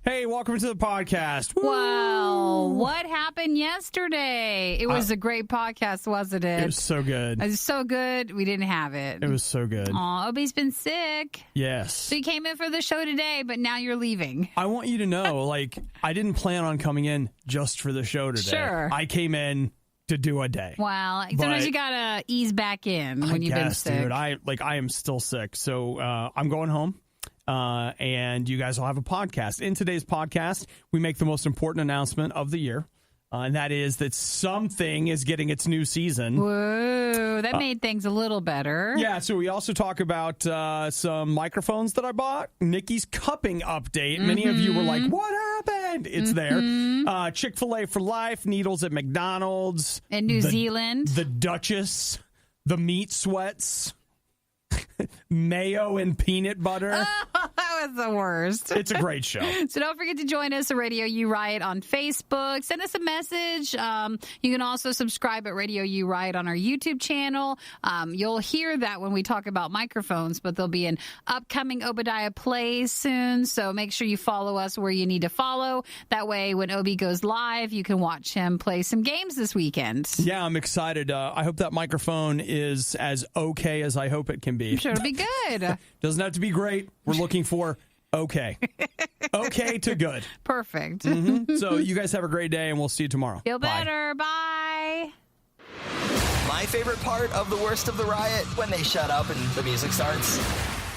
Hey, welcome to the podcast. Woo! Well, what happened yesterday? It was a great podcast, wasn't it? It was so good. It was so good, we didn't have it. It was so good. Aw, Obi's been sick. Yes. So you came in for the show today, but now you're leaving. I want you to know, I didn't plan on coming in just for the show today. Sure. I came in to do a day. Well, sometimes you gotta ease back in when you've been sick. Dude, I am still sick, so I'm going home. And you guys will have a podcast. In today's podcast, we make the most important announcement of the year, and that is that something is getting its new season. Whoa, that made things a little better. Yeah, so we also talk about some microphones that I bought, Nikki's cupping update. Many of you were like, what happened? It's there. Chick-fil-A for life, needles at McDonald's. In New Zealand. The Duchess, the meat sweats. Mayo and peanut butter. Oh, that was the worst. It's a great show. So don't forget to join us at RadioU Riot on Facebook. Send us a message. You can also subscribe at RadioU Riot on our YouTube channel. You'll hear that when we talk about microphones, but there'll be an upcoming Obadiah Plays soon. So make sure you follow us where you need to follow. That way, when Obi goes live, you can watch him play some games this weekend. Yeah, I'm excited. I hope that microphone is as okay as I hope it can be. I'm sure it'll be good. Doesn't have to be great. We're looking for okay. Okay to good. Perfect. So you guys have a great day, and we'll see you tomorrow. Feel better. Bye. My favorite part of the worst of the riot, when they shut up and the music starts.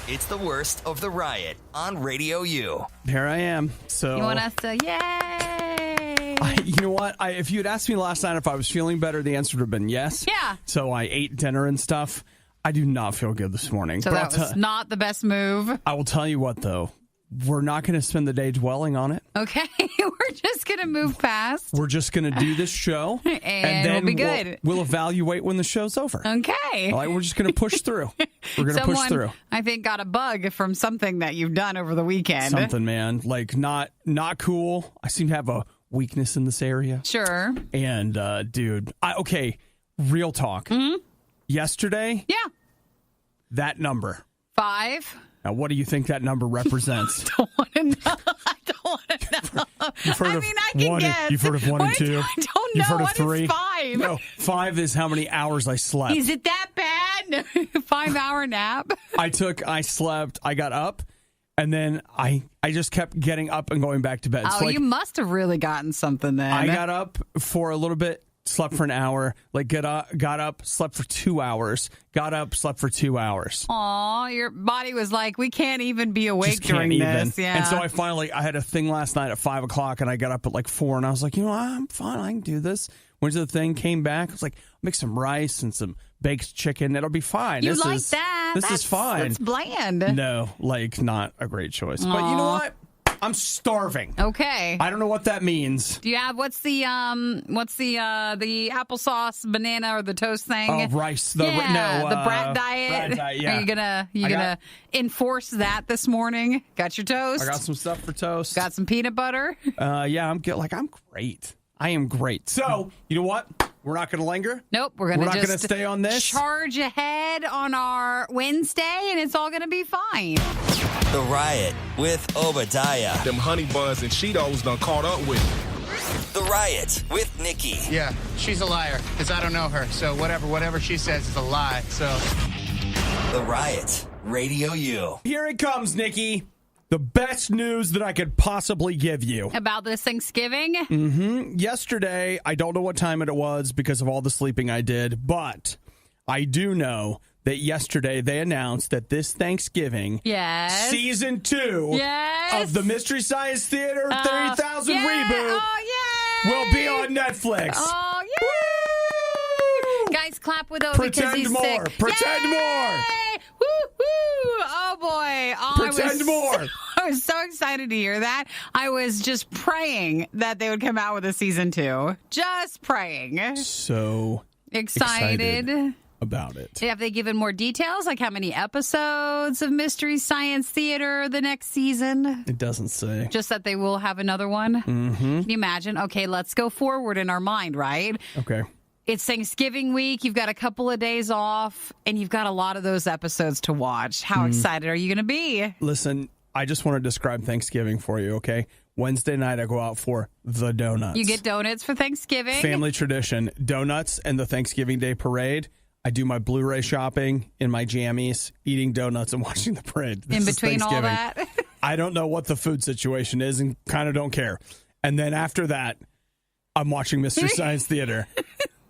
It's the worst of the riot on Radio U. Here I am. So You want us to, yay. you know what? If you had asked me last night if I was feeling better, the answer would have been yes. Yeah. So I ate dinner and stuff. I do not feel good this morning. So but that was not the best move. I will tell you what, though. We're not going to spend the day dwelling on it. Okay. We're just going to move past. We're just going to do this show. and then we'll be good. We'll evaluate when the show's over. Okay. We're just going to push through. We're going to push through. I think, got a bug from something that you've done over the weekend. Something, man. Not cool. I seem to have a weakness in this area. Sure. And, dude, real talk. Yesterday, Yeah. that number. 5. Now, what do you think that number represents? I don't want to know. I don't want to know. I can one, guess. You've heard of 1 and 2? I don't You've know. heard of What 3? is 5? No, 5 is how many hours I slept. Is it that bad? 5-hour nap? I slept, I got up, and then I just kept getting up and going back to bed. Oh, So, you must have really gotten something then. I got up for a little bit, slept for an hour, got up, slept for 2 hours, got up, slept for 2 hours. Aw, your body was like, we can't even be awake Just can't during even. this. Yeah. And so I had a thing last night at 5 o'clock, and I got up at 4, and I was like, I'm fine, I can do this. Went to the thing, came back, I was like, make some rice and some baked chicken, it'll be fine. You like that? This is fine. It's bland. No, not a great choice. But you know what? I'm starving. Okay. I don't know what that means. Do you have what's the applesauce, banana, or the toast thing? Oh, rice. The brat diet. Brat diet, yeah. Are you gonna enforce that this morning? Got your toast? I got some stuff for toast. Got some peanut butter? Yeah, I'm good. I'm great. I am great. So, you know what? We're not going to linger. Nope. We're not going to stay on this. Charge ahead on our Wednesday, and it's all going to be fine. The Riot with Obadiah. Them honey buns and Cheetos done caught up with me. The Riot with Nikki. Yeah, she's a liar, because I don't know her. So whatever she says is a lie, so... The Riot, Radio U. Here it comes, Nikki. The best news that I could possibly give you. About this Thanksgiving? Yesterday, I don't know what time it was because of all the sleeping I did, but I do know that yesterday they announced that this Thanksgiving, yes, season 2 yes, of the Mystery Science Theater 30,000 reboot will be on Netflix. Oh, yeah! Guys, clap with Obi because he's sick. Pretend more. Woo, woo. Oh, boy. Pretend more. I was so excited to hear that. I was just praying that they would come out with a season 2. Just praying. So excited about it. Have they given more details, like how many episodes of Mystery Science Theater the next season? It doesn't say. Just that they will have another one? Mm-hmm. Can you imagine? Okay, let's go forward in our mind, right? Okay. It's Thanksgiving week. You've got a couple of days off, and you've got a lot of those episodes to watch. How excited are you going to be? Listen, I just want to describe Thanksgiving for you, okay? Wednesday night, I go out for the donuts. You get donuts for Thanksgiving? Family tradition. Donuts and the Thanksgiving Day parade. I do my Blu-ray shopping in my jammies, eating donuts and watching the parade. In between all that? I don't know what the food situation is and kind of don't care. And then after that, I'm watching Mystery Science Theater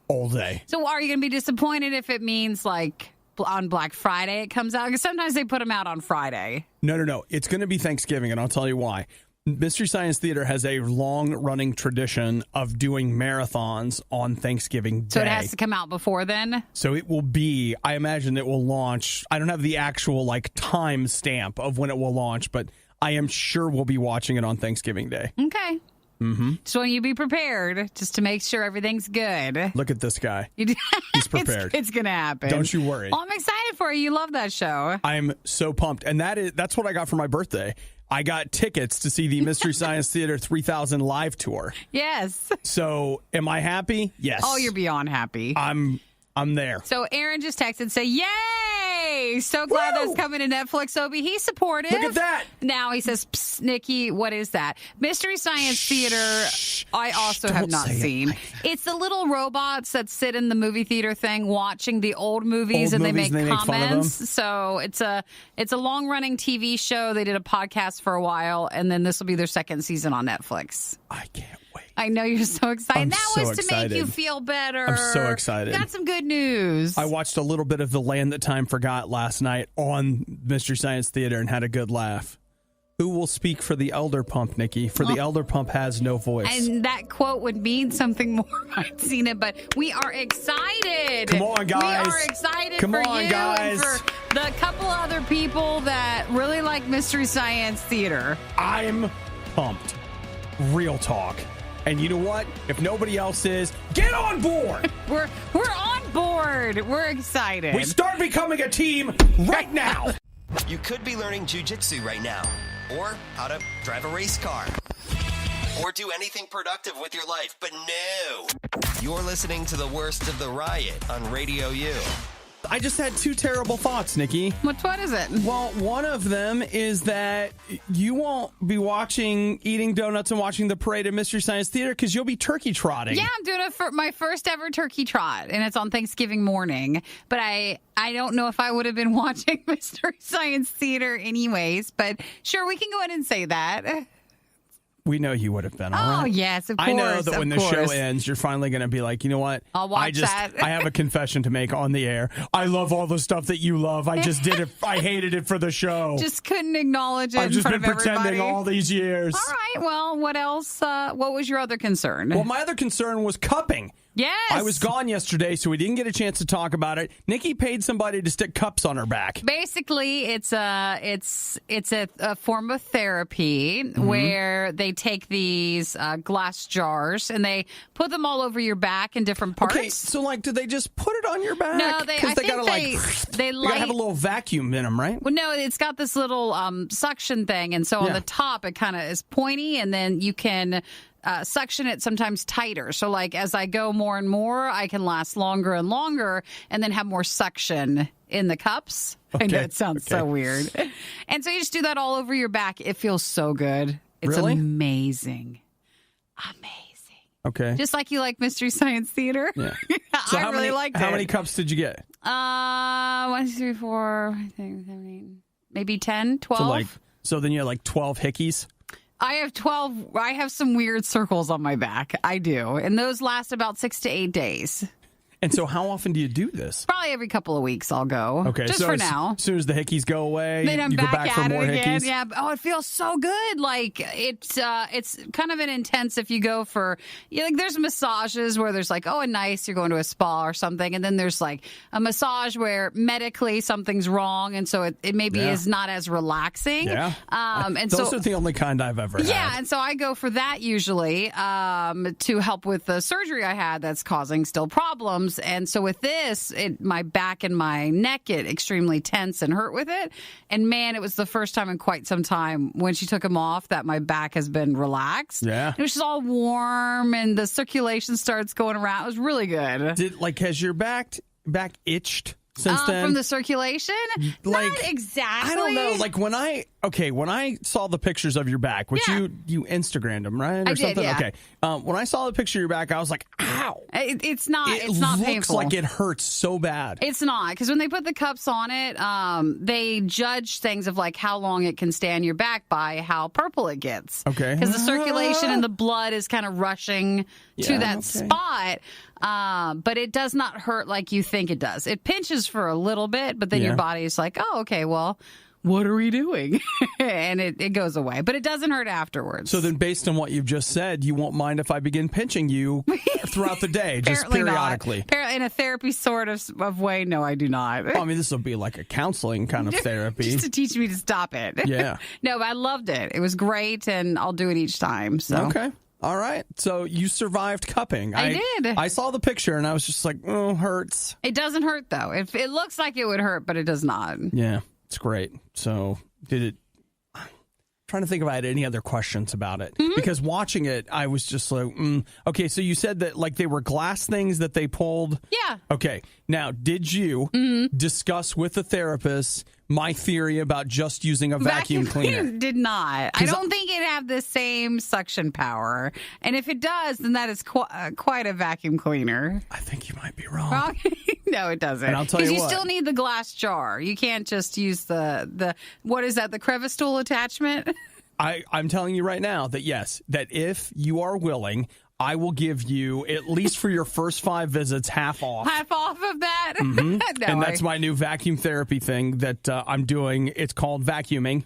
all day. So are you going to be disappointed if it means like on Black Friday it comes out? Because sometimes they put them out on Friday. No. It's going to be Thanksgiving, and I'll tell you why. Mystery Science Theater has a long-running tradition of doing marathons on Thanksgiving Day. So it has to come out before then? So it will be, I imagine it will launch. I don't have the actual time stamp of when it will launch, but I am sure we'll be watching it on Thanksgiving Day. Okay. Mm-hmm. So when you be prepared, just to make sure everything's good. Look at this guy. He's prepared. It's going to happen. Don't you worry. Well, I'm excited for you. You love that show. I'm so pumped. And that's what I got for my birthday. I got tickets to see the Mystery Science Theater 3000 live tour. Yes. So am I happy? Yes. Oh, you're beyond happy. I'm there. So Aaron just texted, say, yay! So glad that's coming to Netflix, Obi. He's supportive. Look at that. Now he says, psst, Nikki, what is that? Mystery Science Theater, I also have not seen. It's the little robots that sit in the movie theater thing watching the old movies and they make comments. So it's a long-running TV show. They did a podcast for a while, and then this will be their second season on Netflix. I can't wait. I know you're so excited. That so was to excited. make you feel better. I'm so excited. Got some good news. I watched a little bit of The Land That Time Forgot last night on Mystery Science Theater and had a good laugh. Who will speak for the elder pump, Nikki? For the elder pump has no voice. And that quote would mean something more. I've seen it, but we are excited. Come on, guys. We are excited Come for on, you guys. and for the couple other people that really like Mystery Science Theater. I'm pumped. Real talk. And you know what? If nobody else is, get on board. We're on board. We're excited. We start becoming a team right now. You could be learning jiu-jitsu right now, or how to drive a race car, or do anything productive with your life, but no. You're listening to the worst of the riot on Radio U. I just had two terrible thoughts, Nikki. What is it? Well, one of them is that you won't be eating donuts and watching the parade at Mystery Science Theater because you'll be turkey trotting. Yeah, I'm doing my first ever turkey trot, and it's on Thanksgiving morning. But I don't know if I would have been watching Mystery Science Theater anyways. But sure, we can go ahead and say that. We know you would have been, all right? Oh, yes, of course. I know that when the show ends, you're finally going to be like, you know what? I'll watch that. I have a confession to make on the air. I love all the stuff that you love. I just did it. I hated it for the show. Just couldn't acknowledge it I've just been pretending everybody. all these years. All right, well, what else? What was your other concern? Well, my other concern was cupping. Yes. I was gone yesterday, so we didn't get a chance to talk about it. Nikki paid somebody to stick cups on her back. Basically, it's a form of therapy where they take these glass jars and they put them all over your back in different parts. Okay, so do they just put it on your back? No, they gotta have a little vacuum in them, right? Well, no, it's got this little suction thing, and so on the top it kind of is pointy, and then you can suction it sometimes tighter. So as I go more and more, I can last longer and longer and then have more suction in the cups. Okay. I know it sounds so weird. And so you just do that all over your back. It feels so good. It's amazing. Amazing. Okay. Just like you like Mystery Science Theater. Yeah. So I really liked it. How many cups did you get? 1, 2, 3, 4, 5, 6, 7, 8, maybe 10, 12. So then you have 12 hickeys? I have 12. I have some weird circles on my back. I do. And those last about 6 to 8 days. And so how often do you do this? Probably every couple of weeks I'll go. Okay. Just so for now. As soon as the hickeys go away, then I'm you go back for more again. hickeys? Yeah. Oh, it feels so good. It's kind of an intense if you go for, there's massages where there's nice, you're going to a spa or something. And then there's a massage where medically something's wrong. And so it maybe is not as relaxing. Yeah. And those are the only kind I've ever had. Yeah. And so I go for that usually to help with the surgery I had that's causing still problems. And so with this, my back and my neck get extremely tense and hurt with it. And man, it was the first time in quite some time when she took them off that my back has been relaxed. Yeah. It was just all warm and the circulation starts going around. It was really good. Has your back itched since then? From the circulation? Like, not exactly. I don't know. Like when I saw the pictures of your back, which you Instagrammed them, right? Or I did, something? yeah. Okay. When I saw the picture of your back, I was like, ow. It's not It painful. looks like it hurts so bad. It's not, because when they put the cups on it, they judge things of like how long it can stay on your back by how purple it gets. Okay. Because the circulation and the blood is kind of rushing to that spot. But it does not hurt like you think it does. It pinches for a little bit, but then your body is like, oh, okay, well, what are we doing? And it goes away. But it doesn't hurt afterwards. So then based on what you've just said, you won't mind if I begin pinching you throughout the day, just periodically. Apparently in a therapy sort of way, no, I do not. Well, I mean, this will be like a counseling kind of therapy. Just to teach me to stop it. Yeah. No, but I loved it. It was great, and I'll do it each time. So. Okay. All right. So you survived cupping. I did. I saw the picture, and I was just like, oh, hurts. It doesn't hurt, though. It looks like it would hurt, but it does not. Yeah, it's great. So did it... I'm trying to think if I had any other questions about it. Mm-hmm. Because watching it, I was just like, okay, so you said that like they were glass things that they pulled. Yeah. Okay. Now, did you discuss with the therapist my theory about just using a vacuum cleaner? Did not. I don't think it have the same suction power. And if it does, then that is quite a vacuum cleaner. I think you might be wrong. No, it doesn't. And I'll tell you Because you what. still need the glass jar. You can't just use the what is that, the crevice tool attachment? I'm telling you right now that yes, that if you are willing, I will give you, at least for your first 5 visits, half off. Half off of that? Mm-hmm. No, and that's my new vacuum therapy thing that I'm doing. It's called vacuuming.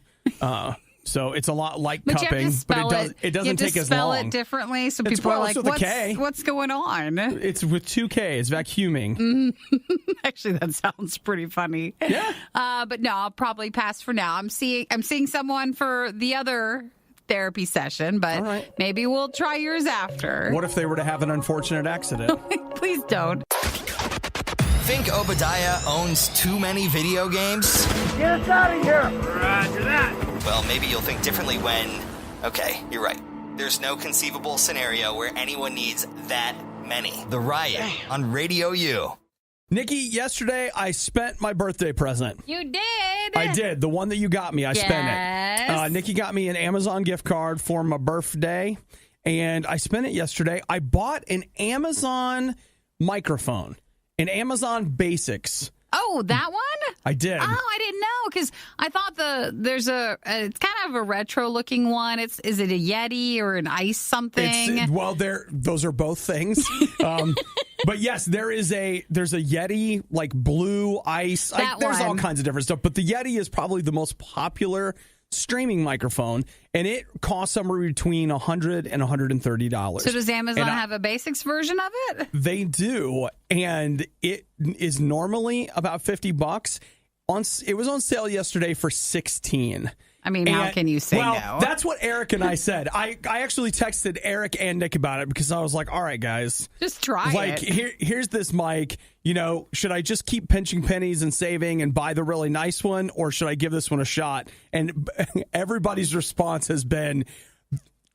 So it's a lot like but cupping, but it doesn't take as long. You have to spell it differently, so It's people are like, with a K. what's going on? It's with 2 Ks, vacuuming. Mm-hmm. Actually, that sounds pretty funny. Yeah. But no, I'll probably pass for now. I'm seeing someone for the other therapy session, but maybe we'll try yours after. What if they were to have an unfortunate accident? Please don't. Think Obadiah owns too many video games? Get us out of here! Roger that! Well, maybe you'll think differently when... Okay, you're right. There's no conceivable scenario where anyone needs that many. The Riot on RadioU. Nikki, yesterday I spent my birthday present. You did. I did. The one that you got me, I spent it. Nikki got me an Amazon gift card for my birthday, and I spent it yesterday. I bought an Amazon microphone, an Amazon Basics. Oh, that one? I did. Oh, I didn't know, because I thought there's it's kind of a retro looking one. Is it a Yeti or an ice something? Those are both things. But yes, there's a Yeti, like blue ice. There's all kinds of different stuff, but the Yeti is probably the most popular streaming microphone, and it costs somewhere between $100 and $130. So does Amazon have a basics version of it? They do, and it is normally about $50. It was on sale yesterday for $16. I mean, how can you say no? That's what Eric and I said. I actually texted Eric and Nick about it because I was like, all right, guys. Just try it. Here's this mic. Should I just keep pinching pennies and saving and buy the really nice one, or should I give this one a shot? And everybody's response has been,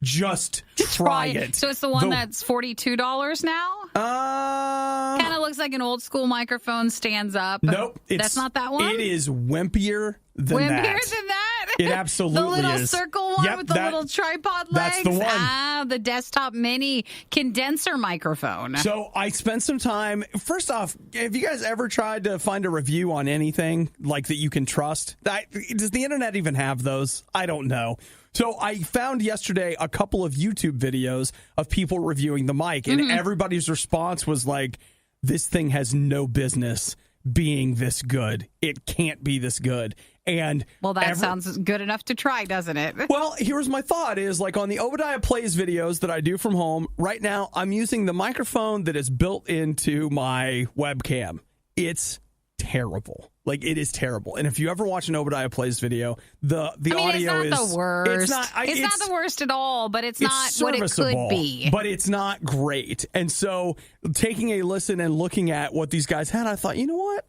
just try it. So it's the one that's $42 now? Kind of looks like an old school microphone, stands up. Nope. That's not that one? It is wimpier than that. Wimpier than that? It absolutely is. The little circle one with the little tripod legs? That's the one. The desktop mini condenser microphone. So I spent some time. First off, have you guys ever tried to find a review on anything like that you can trust? Does the internet even have those? I don't know. So I found yesterday a couple of YouTube videos of people reviewing the mic, and everybody's response was like, this thing has no business being this good. It can't be this good. And that sounds good enough to try, doesn't it? Well, here's my thought is, like, on the Obadiah Plays videos that I do from home, right now I'm using the microphone that is built into my webcam. It's terrible. Like, it is terrible. And if you ever watch an Obadiah Plays video, the audio it's not the worst. It's not the worst at all, but it's not what it could be. But it's not great. And so taking a listen and looking at what these guys had, I thought, you know what?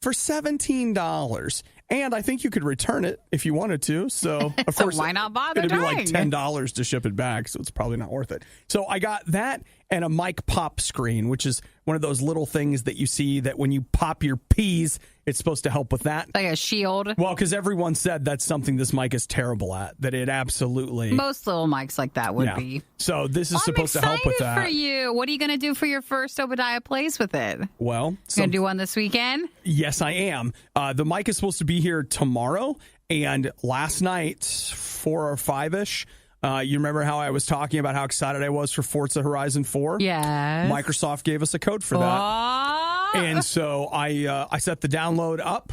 For $17, And I think you could return it if you wanted to. So, of course, why not bother it'd be like trying? $10 to ship it back. So it's probably not worth it. So I got that and a mic pop screen, which is one of those little things that you see that when you pop your P's, it's supposed to help with that. Like a shield. Well, because everyone said that's something this mic is terrible at, that it absolutely... Most little mics like that would be. So this is supposed to help with that. I'm excited for you. What are you going to do for your first Obadiah Plays with it? Well... Going to do one this weekend? Yes, I am. The mic is supposed to be here tomorrow, and last night, 4 or 5-ish, you remember how I was talking about how excited I was for Forza Horizon 4? Yes. Microsoft gave us a code for that. And so I set the download up,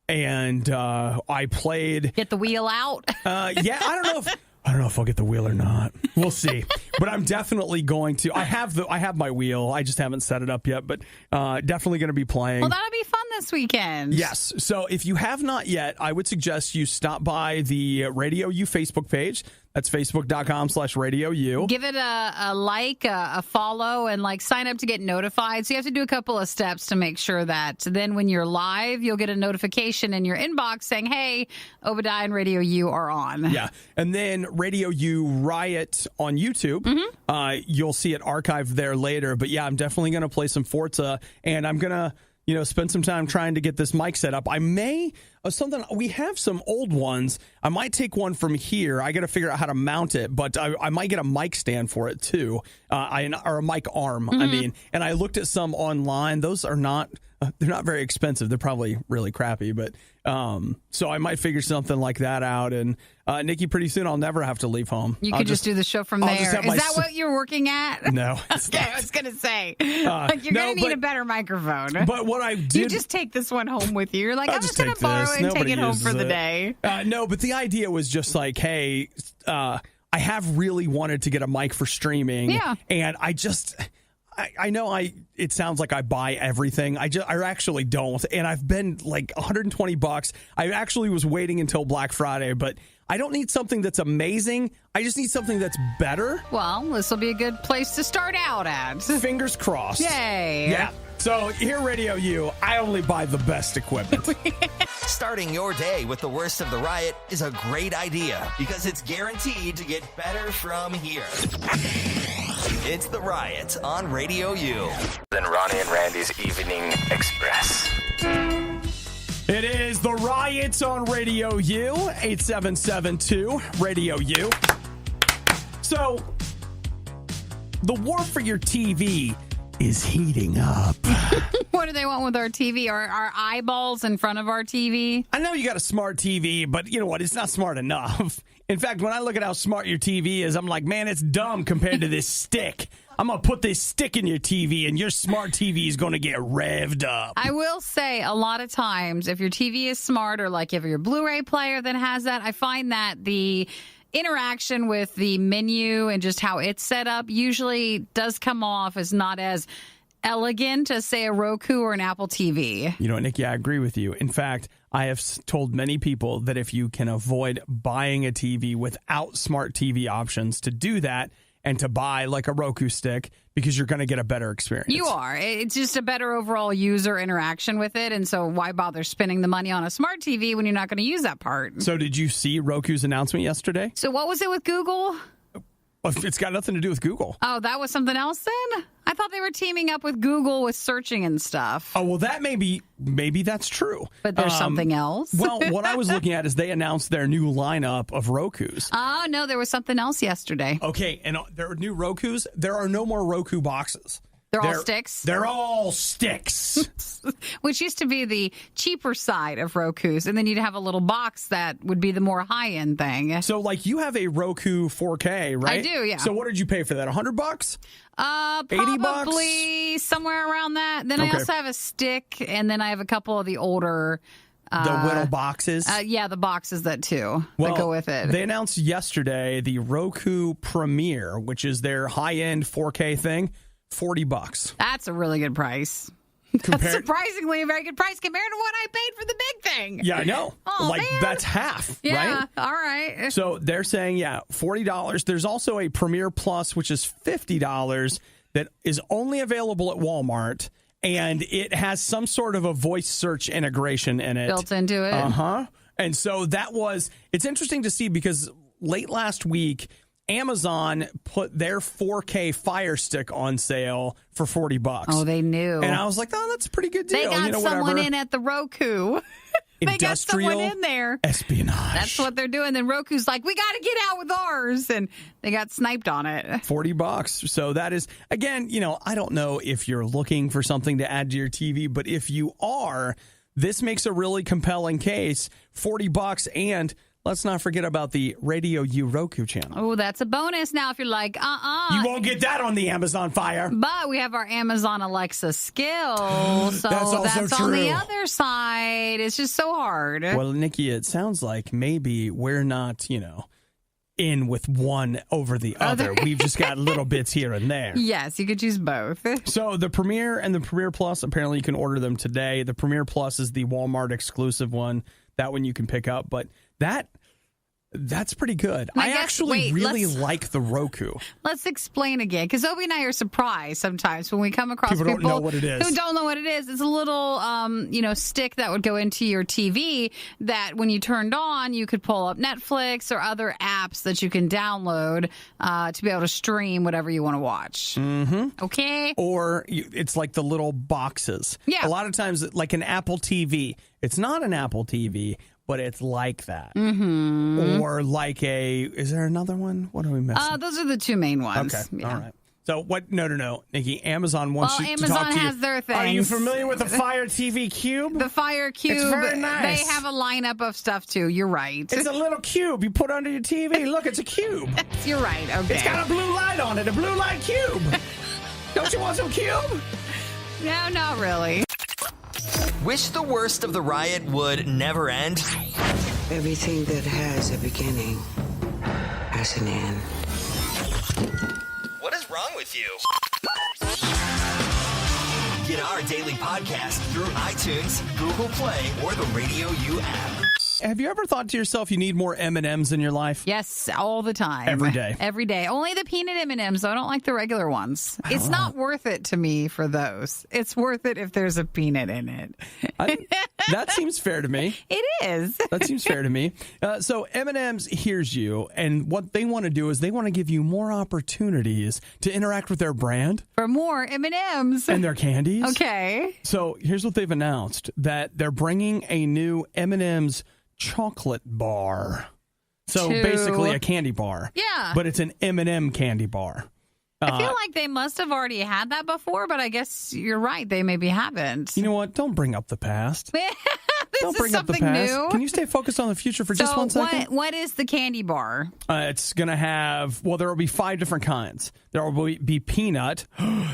and I played. Get the wheel out. Yeah, I don't know if I'll get the wheel or not. We'll see. But I'm definitely going to. I have my wheel. I just haven't set it up yet. But definitely going to be playing. Well, that'll be fun this weekend. Yes. So if you have not yet, I would suggest you stop by the RadioU Facebook page. That's facebook.com/RadioU. Give it a like, a follow, and sign up to get notified. So you have to do a couple of steps to make sure that then when you're live, you'll get a notification in your inbox saying, hey, Obadiah and RadioU are on. Yeah. And then RadioU Riot on YouTube. Mm-hmm. You'll see it archived there later. But yeah, I'm definitely going to play some Forza, and I'm going to spend some time trying to get this mic set up. I may, we have some old ones. I might take one from here. I got to figure out how to mount it, but I might get a mic stand for it too. Or a mic arm, I mean. And I looked at some online. Those are not, they're not very expensive. They're probably really crappy, but so I might figure something like that out. And Nikki, pretty soon I'll never have to leave home. You could just do the show from there. Is that what you're working at? No. Okay, I was going to say. You're going to need a better microphone. But what I did... You just take this one home with you. You're like, I'm just going to borrow it and take it home for the day. No, but the idea was just like, hey, I have really wanted to get a mic for streaming. Yeah. And I know it sounds like I buy everything. I actually don't. And I've been like $120. I actually was waiting until Black Friday, but I don't need something that's amazing. I just need something that's better. Well, this will be a good place to start out at. Fingers crossed. Yay. Yeah. So here at RadioU, I only buy the best equipment. Starting your day with the worst of the riot is a great idea because it's guaranteed to get better from here. It's The Riot on RadioU. Then Ronnie and Randy's Evening Express. It is The Riot on RadioU, 8772 RadioU. So, the war for your TV is heating up. What do they want with our TV? Our eyeballs in front of our TV? I know you got a smart TV, but you know what? It's not smart enough. In fact, when I look at how smart your TV is, I'm like, man, it's dumb compared to this stick. I'm going to put this stick in your TV, and your smart TV is going to get revved up. I will say a lot of times, if your TV is smart or like if your Blu-ray player that has that, I find that the interaction with the menu and just how it's set up usually does come off as not as elegant as, say, a Roku or an Apple TV. You know what, Nikki, I agree with you. In fact, I have told many people that if you can avoid buying a TV without smart TV options, to do that and to buy like a Roku stick, because you're going to get a better experience. You are. It's just a better overall user interaction with it. And so why bother spending the money on a smart TV when you're not going to use that part? So did you see Roku's announcement yesterday? So what was it with Google? It's got nothing to do with Google. Oh, that was something else then? I thought they were teaming up with Google with searching and stuff. Oh, well, that maybe that's true. But there's something else? Well, what I was looking at is they announced their new lineup of Rokus. Oh, no, there was something else yesterday. Okay, and there are new Rokus. There are no more Roku boxes. They're all sticks? They're all sticks. Which used to be the cheaper side of Rokus. And then you'd have a little box that would be the more high-end thing. So, like, you have a Roku 4K, right? I do, yeah. So what did you pay for that, $100? Probably $80? Somewhere around that. Then I also have a stick, and then I have a couple of the older... the Whittle boxes? Yeah, the boxes that go with it. They announced yesterday the Roku Premier, which is their high-end 4K thing. $40. That's a really good price. That's surprisingly a very good price compared to what I paid for the big thing. Yeah, I know. Oh, man. That's half, yeah, right? All right. So they're saying, $40. There's also a Premier Plus, which is $50, that is only available at Walmart. and it has some sort of a voice search integration in it. Built into it. Uh-huh. And so it's interesting to see because late last week, Amazon put their 4K Fire Stick on sale for $40. Oh, they knew. And I was like, oh, that's a pretty good deal. They got someone in at the Roku. They got someone in there. Espionage. That's what they're doing. Then Roku's like, we got to get out with ours. And they got sniped on it. $40. So that is, again, I don't know if you're looking for something to add to your TV, but if you are, this makes a really compelling case. $40, and let's not forget about the RadioU Roku channel. Oh, that's a bonus now if you're like, You won't get that on the Amazon Fire. But we have our Amazon Alexa skill. So that's on the other side. It's just so hard. Well, Nikki, it sounds like maybe we're not, in with one over the other. We've just got little bits here and there. Yes, you could choose both. So the Premier and the Premier Plus, apparently you can order them today. The Premier Plus is the Walmart exclusive one. That one you can pick up. But that's pretty good. I actually really like the Roku. Let's explain again, because Obi and I are surprised sometimes when we come across people don't know what it is. who don't know what it is. It's a little, stick that would go into your TV that when you turned on, you could pull up Netflix or other apps that you can download to be able to stream whatever you want to watch. Mm-hmm. Okay? Or it's like the little boxes. Yeah. A lot of times, like an Apple TV. It's not an Apple TV, but it's like that. Mm-hmm. Or like is there another one? What are we missing? Those are the two main ones. Okay, Yeah. all right. So what? No, Nikki. Amazon wants you to Amazon talk to you. has their things. Are you familiar with the Fire TV Cube? The Fire Cube. It's very nice. They have a lineup of stuff too. You're right. It's a little cube you put under your TV. Look, it's a cube. You're right. Okay. It's got a blue light on it. A blue light cube. Don't you want some cube? No, not really. Wish the worst of the riot would never end? Everything that has a beginning has an end. What is wrong with you? Get our daily podcast through iTunes, Google Play, or the RadioU app. Have you ever thought to yourself you need more M&Ms in your life? Yes, all the time. Every day. Every day. Only the peanut M&Ms, though. I don't like the regular ones. It's not worth it to me for those. It's worth it if there's a peanut in it. That seems fair to me. It is. That seems fair to me. So M&M's hears you, and what they want to do is they want to give you more opportunities to interact with their brand. For more M&Ms. And their candies. Okay. So here's what they've announced, that they're bringing a new M&M's chocolate bar. So basically a candy bar. Yeah. But it's an M&M candy bar. I feel like they must have already had that before, but I guess you're right. They maybe haven't. You know what? Don't bring up the past. Don't bring up the something past. new. Can you stay focused on the future for just 1 second? What is the candy bar? It's going to have, there will be 5 different kinds. There will be peanut.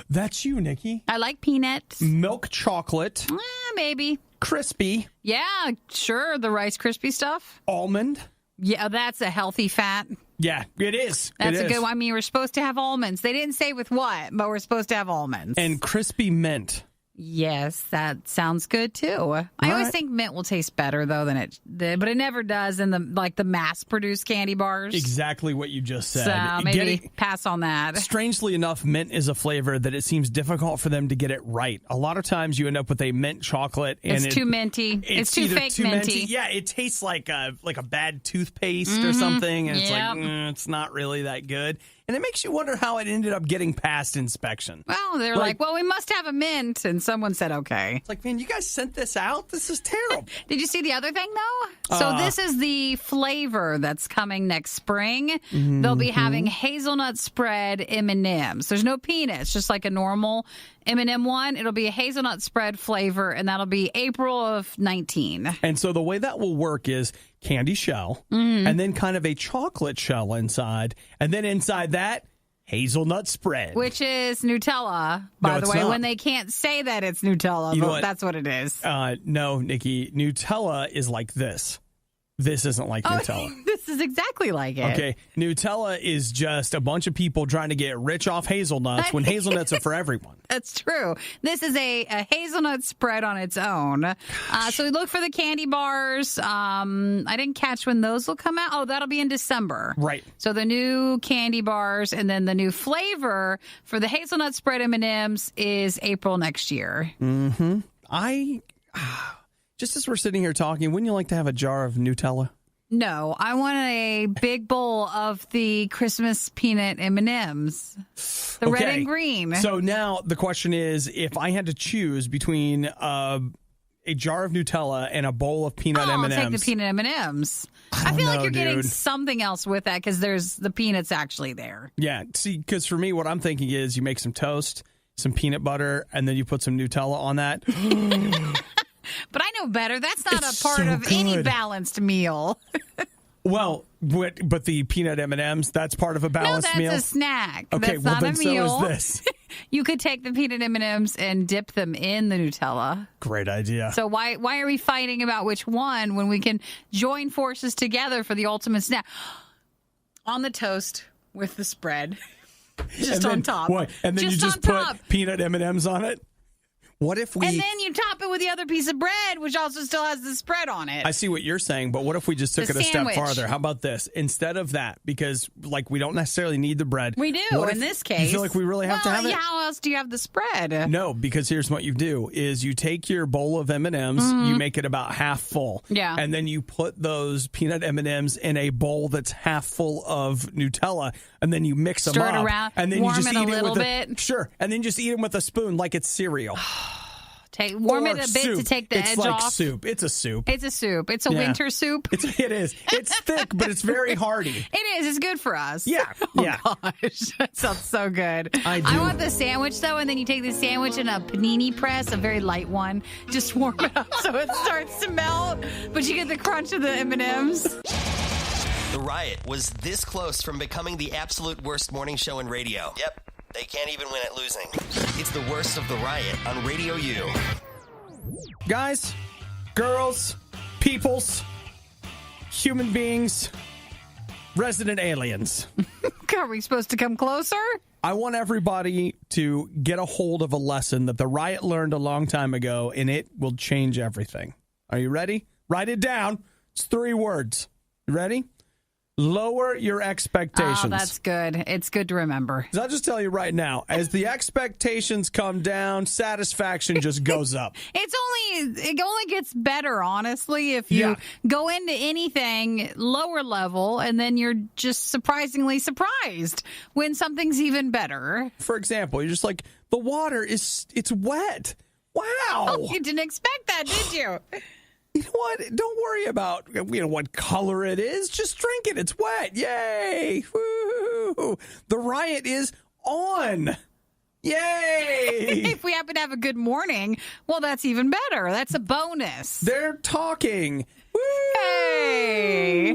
That's you, Nikki. I like peanuts. Milk chocolate. Maybe. Crispy. Yeah, sure. The Rice Krispie stuff. Almond. Yeah, that's a healthy fat. Yeah, it is. That's a good one. I mean, we're supposed to have almonds. They didn't say with what, but we're supposed to have almonds. And crispy mint. Yes, that sounds good too. I always think mint will taste better though than but it never does in the mass-produced candy bars. Exactly what you just said. So maybe pass on that. Strangely enough, mint is a flavor that it seems difficult for them to get it right. A lot of times you end up with a mint chocolate and it's too minty. It's too fake minty. Yeah, it tastes like a bad toothpaste or something, and it's like it's not really that good. And it makes you wonder how it ended up getting past inspection. Well, they're like, well, we must have a mint. And someone said, okay. It's like, man, you guys sent this out? This is terrible. Did you see the other thing, though? So this is the flavor that's coming next spring. Mm-hmm. They'll be having hazelnut spread M&Ms. There's no peanuts, just like a normal M&M one. It'll be a hazelnut spread flavor, and that'll be April of 19. And so the way that will work is candy shell, and then kind of a chocolate shell inside, and then inside that, hazelnut spread. Which is Nutella, by the way, when they can't say that it's Nutella, but that's what it is. No, Nikki, Nutella is like this. This isn't like Nutella. This is exactly like it. Okay, Nutella is just a bunch of people trying to get rich off hazelnuts when hazelnuts are for everyone. That's true. This is a hazelnut spread on its own. So we look for the candy bars. I didn't catch when those will come out. Oh, that'll be in December. Right. So the new candy bars and then the new flavor for the hazelnut spread M&Ms is April next year. Mm-hmm. Just as we're sitting here talking, wouldn't you like to have a jar of Nutella? No, I want a big bowl of the Christmas peanut M&Ms. The red and green. So now the question is, if I had to choose between a jar of Nutella and a bowl of peanut M&Ms. I'll take the peanut M&Ms. I feel like you're getting something else with that because there's the peanuts actually there. Yeah, see, because for me, what I'm thinking is you make some toast, some peanut butter, and then you put some Nutella on that. But I know better. That's not a part of any balanced meal. Well, but the peanut M&Ms, that's part of a balanced meal? No, that's a snack. Okay, that's well, not then a meal. so is this. You could take the peanut M&Ms and dip them in the Nutella. Great idea. So why are we fighting about which one when we can join forces together for the ultimate snack? On the toast with the spread. Just on top. What? And then you just put peanut M&Ms on it? What if we... And then you top it with the other piece of bread, which also still has the spread on it. I see what you're saying, but what if we just took it a step farther? How about this? Instead of that, because we don't necessarily need the bread. We do, in this case. You feel like we really have to have it? How else do you have the spread? No, because here's what you do, is you take your bowl of M&Ms, you make it about half full. Yeah. And then you put those peanut M&Ms in a bowl that's half full of Nutella, and then you mix them up. Stir it around, and then warm you just it eat a little with bit. Sure. And then just eat them with a spoon like it's cereal. Warm it a bit soup. to take the edge off. It's like soup. It's a soup. It's a soup. It's a winter soup. It is. It's thick, but it's very hearty. It is. It's good for us. Yeah. Yeah. Oh, gosh. That sounds so good. I do. I want the sandwich, though, and then you take the sandwich in a panini press, a very light one. Just warm it up so it starts to melt, but you get the crunch of the M&Ms. The Riot was this close from becoming the absolute worst morning show in radio. Yep. They can't even win at losing. It's the worst of the Riot on RadioU. Guys, girls, peoples, human beings, resident aliens. Are we supposed to come closer? I want everybody to get a hold of a lesson that the Riot learned a long time ago, and it will change everything. Are you ready? Write it down. It's 3 words. You ready? Lower your expectations. Oh, that's good. It's good to remember. I'll just tell you right now, as the expectations come down, satisfaction just goes up. It only gets better, honestly, if you go into anything lower level and then you're just surprisingly surprised when something's even better. For example, you're just like, the water it's wet. Wow. Oh, you didn't expect that, did you? You know what? Don't worry about what color it is. Just drink it. It's wet. Yay. Woo. The Riot is on. Yay. If we happen to have a good morning, well, that's even better. That's a bonus. They're talking. Woo. Hey.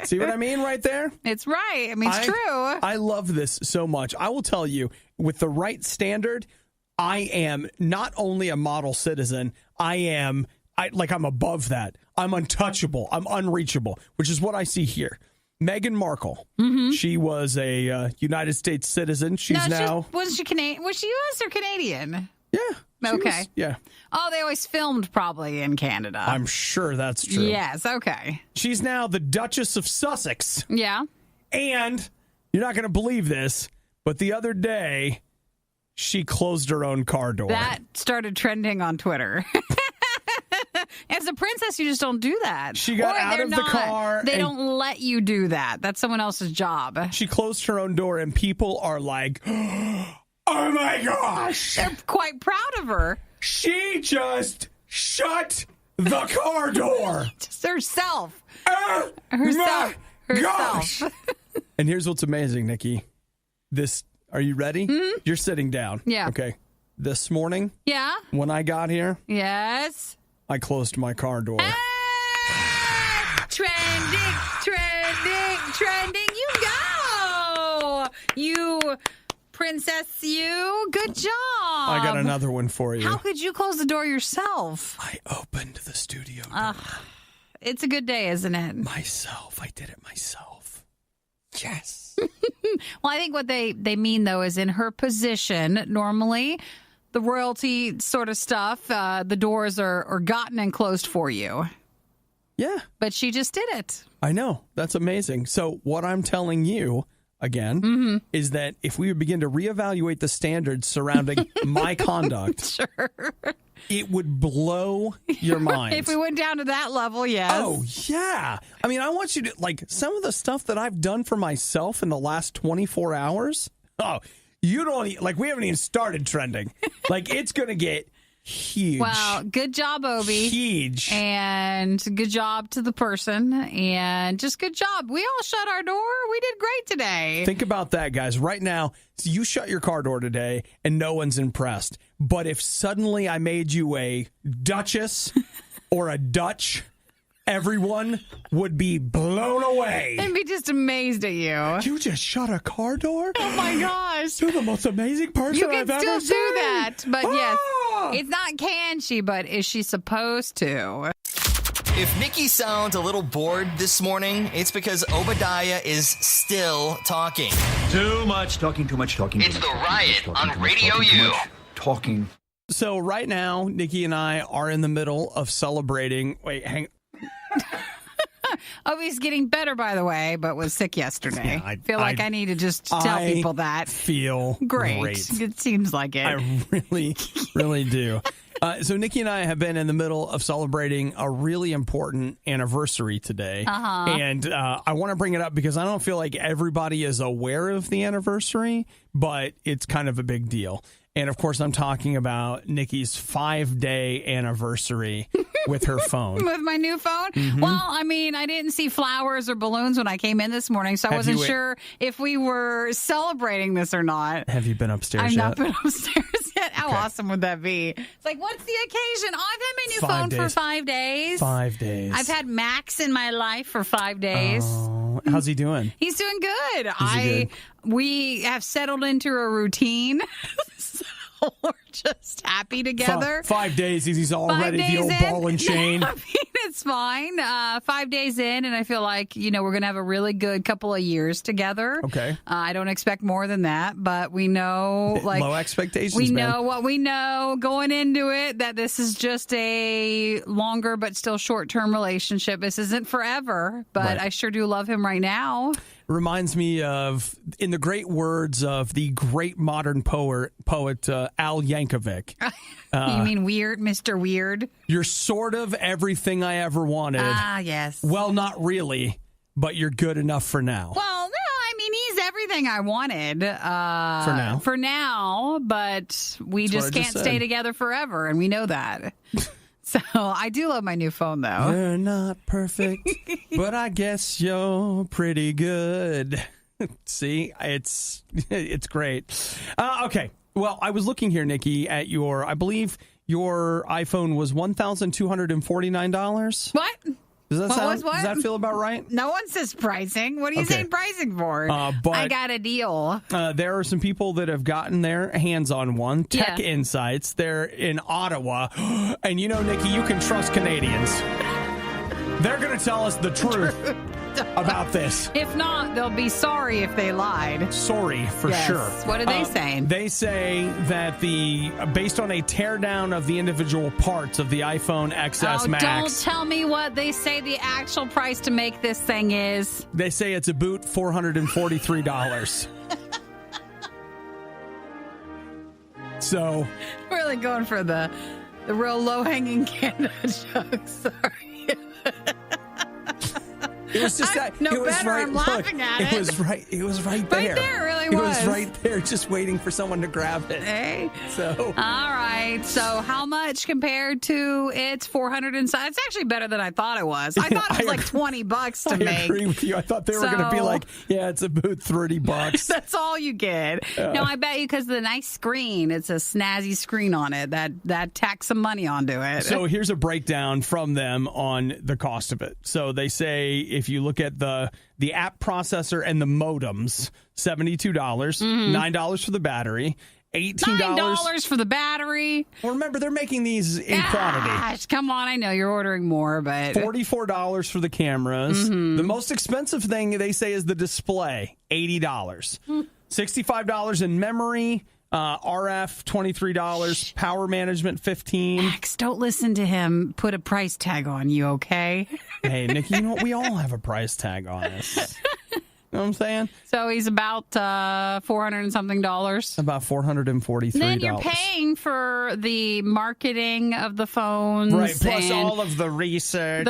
See what I mean right there? It's right. I mean, it's true. I love this so much. I will tell you, with the right standard, I am not only a model citizen, I'm above that. I'm untouchable. I'm unreachable, which is what I see here. Meghan Markle. Mm-hmm. She was a United States citizen. Was she Canadian? Was she U.S. or Canadian? Yeah. Okay. Yeah. Oh, they always filmed probably in Canada. I'm sure that's true. Yes. Okay. She's now the Duchess of Sussex. Yeah. And you're not going to believe this, but the other day she closed her own car door. That started trending on Twitter. As a princess, you just don't do that. She got out of the car. They don't let you do that. That's someone else's job. She closed her own door, and people are like, oh my gosh. They're quite proud of her. She just shut the car door. Just herself. Herself. Gosh. And here's what's amazing, Nikki. Are you ready? Mm-hmm. You're sitting down. Yeah. Okay. This morning. Yeah. When I got here. Yes. I closed my car door. Trending. You go. You, princess, you. Good job. I got another one for you. How could you close the door yourself? I opened the studio door. It's a good day, isn't it? Myself. I did it myself. Yes. Well, I think what they mean, though, is in her position, normally the royalty sort of stuff, the doors are gotten and closed for you. Yeah. But she just did it. I know. That's amazing. So what I'm telling you, again, is that if we begin to reevaluate the standards surrounding my conduct, Sure. it would blow your mind. If we went down to that level, yes. Oh, yeah. I mean, I want you to, like, some of the stuff that I've done for myself in the last 24 hours, you don't, like, we haven't even started trending. Like, it's going to get huge. Well, good job, Obi. Huge. And good job to the person. And just good job. We all shut our door. We did great today. Think about that, guys. Right now, so you shut your car door today and no one's impressed. But if suddenly I made you a Duchess or a Dutch, everyone would be blown away. And be just amazed at you. You just shut a car door? Oh, my gosh. You're the most amazing person I've ever seen. You can still do that. But yes, Ah! it's not can she, but is she supposed to? If Nikki sounds a little bored this morning, it's because Obadiah is still talking. Too much talking, too much talking. It's the Riot on Radio U. Talking. So right now, Nikki and I are in the middle of celebrating. Wait, hang. Obi's getting better, by the way, but was sick yesterday. Yeah, I feel like I need to just tell people that. Feel great. It seems like it. I really, really do. So Nikki and I have been in the middle of celebrating a really important anniversary today. And I want to bring it up because I don't feel like everybody is aware of the anniversary, but it's kind of a big deal. And, of course, I'm talking about Nikki's 5-day anniversary with her phone. With my new phone? Mm-hmm. Well, I mean, I didn't see flowers or balloons when I came in this morning, so I wasn't sure if we were celebrating this or not. Have you been upstairs I've yet? not been upstairs yet. How Okay. awesome would that be? It's like, what's the occasion? Oh, I've had my new 5 phone for days. 5 days. 5 days. I've had Max in my life for 5 days. Oh, how's he doing? He's doing good. he good? We have settled into a routine. So we're just happy together. 5 days, he's 5 already the days old in. ball and chain. I mean, it's fine. 5 days in, and I feel like, we're going to have a really good couple of years together. Okay. I don't expect more than that, but we know, Low expectations, we man. know what we know going into it, that this is just a longer but still short-term relationship. This isn't forever, but Right. I sure do love him right now. Reminds me of, in the great words of the great modern poet Al Yankovic. You mean Weird, Mr. Weird? You're sort of everything I ever wanted. Ah, yes. Well, not really, but you're good enough for now. Well, no, I mean, he's everything I wanted. For now, but we That's what just I can't just stay said. together forever, and we know that. So I do love my new phone, though. You're not perfect, but I guess you're pretty good. See, it's great. Okay, well, I was looking here, Nikki, at I believe your iPhone was $1,249. What? Does that What? does that feel about right? No one says pricing. What are you Okay. saying pricing for? But I got a deal. there are some people that have gotten their hands on one. Tech Yeah. Insights. They're in Ottawa. And Nikki, you can trust Canadians. They're going to tell us the truth about this. If not, they'll be sorry if they lied. Sorry, for Yes. sure. What are they saying? They say that based on a teardown of the individual parts of the iPhone XS Max, Don't tell me what they say the actual price to make this thing is. they say it's a boot $443. So Really going for the real low-hanging Canada joke. Sorry. it was just that. No it was better, right. I'm Look, laughing at it it. was right. It was right Right there. there, it really It was was. right there, just waiting for someone to grab it. Hey. So All right. So how much compared to its 400 inside? It's actually better than I thought it was. I thought it was like $20 to I make. agree with you. I thought they were going to be So- like, yeah, it's a boot $30. That's all you get. No, I bet you because of the nice screen. It's a snazzy screen on it that tacks some money onto it. So here's a breakdown from them on the cost of it. So they say if you look at the app processor and the modems, $72, $9 for the battery. $18. $9 for the battery. Well, remember, they're making these in quantity. Gosh, come on. I know you're ordering more, but... $44 for the cameras. Mm-hmm. The most expensive thing they say is the display, $80. $65 in memory, RF, $23, power management, $15. Max, don't listen to him put a price tag on you, okay? Hey, Nikki, you know what? We all have a price tag on us. You know what I'm saying? So he's about $400 and something. About $443. Then you're paying for the marketing of the phones, right? Plus all of the research,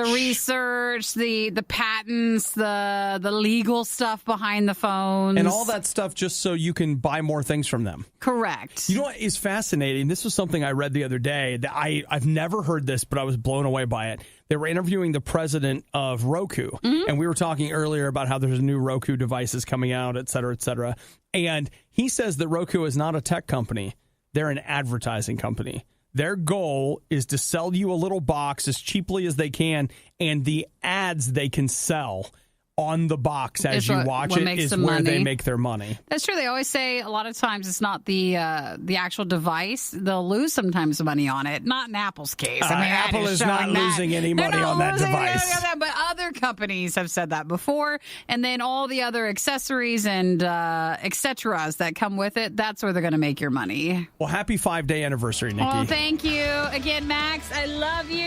the patents, the legal stuff behind the phones, and all that stuff, just so you can buy more things from them. Correct. You know what is fascinating? This was something I read the other day that I've never heard this, but I was blown away by it. They were interviewing the president of Roku, and we were talking earlier about how there's new Roku devices coming out, et cetera, et cetera. And he says that Roku is not a tech company. They're an advertising company. Their goal is to sell you a little box as cheaply as they can, and the ads they can sell on the box as you watch it is where they make their money. That's true. They always say a lot of times it's not the actual device. They'll lose sometimes money on it. Not in Apple's case. I mean, Apple is not losing any money on that device. But other companies have said that before. And then all the other accessories and et ceteras that come with it, that's where they're going to make your money. Well, happy 5-day anniversary, Nikki. Oh, thank you. Again, Max, I love you.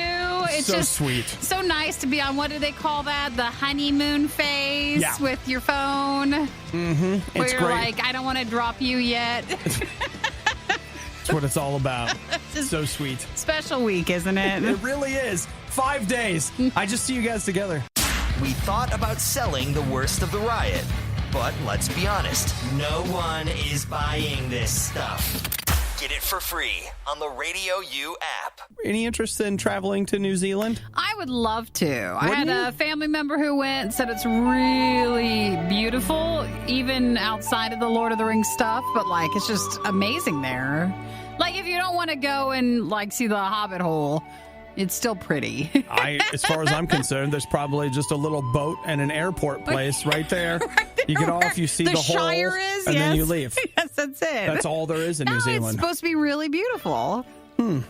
It's so just sweet. So nice to be on, what do they call that? The honeymoon phase with your phone. Mm-hmm. Where It's you're great. like, I don't want to drop you yet. That's what it's all about. So sweet. Special week, isn't it? It really is. 5 days. I just see you guys together. We thought about selling the worst of the riot, but let's be honest, no one is buying this stuff. Get it for free on the RadioU app. Any interest in traveling to New Zealand? I would love to. I Wouldn't had you? a family member who went and said it's really beautiful, even outside of the Lord of the Rings stuff, but like it's just amazing there. Like if you don't want to go and like see the Hobbit hole, it's still pretty. As far as I'm concerned, there's probably just a little boat and an airport place right there. You get off, you see the hole, Shire is, and yes. then you leave. Yes, that's it. That's all there is in New It's Zealand. supposed to be really beautiful. I'm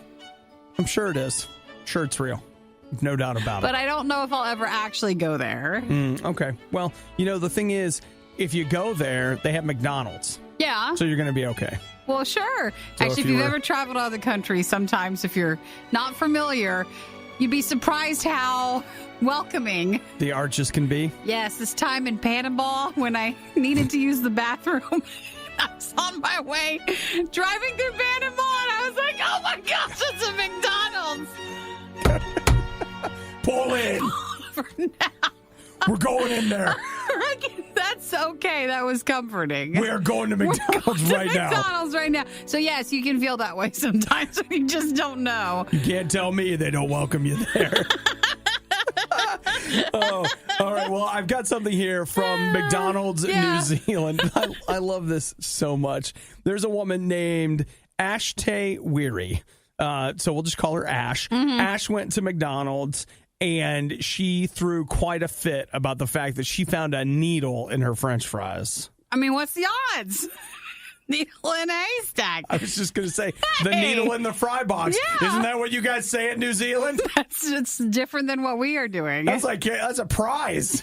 sure it is. Sure it's real. No doubt about But it. I don't know if I'll ever actually go there. Okay. Well, the thing is, if you go there, they have McDonald's. Yeah. So you're going to be okay. Well, sure. So Actually, if you've ever traveled out of the country, sometimes if you're not familiar, you'd be surprised how welcoming. The arches can be. Yes, this time in Panama when I needed to use the bathroom, I was on my way driving through Panama and I was like, oh my gosh, it's a McDonald's. Pull in. For now. We're going in there. That's okay. That was comforting. We are going to McDonald's right now. McDonald's right now. So yes, you can feel that way sometimes when you just don't know. You can't tell me they don't welcome you there. Oh, all right. Well, I've got something here from McDonald's New Zealand. I love this so much. There's a woman named Ashtay Weary. So we'll just call her Ash. Mm-hmm. Ash went to McDonald's and she threw quite a fit about the fact that she found a needle in her French fries. I mean, what's the odds? Needle in a haystack. I was just going to say, the needle in the fry box. Yeah. Isn't that what you guys say in New Zealand? It's different than what we are doing. That's a prize.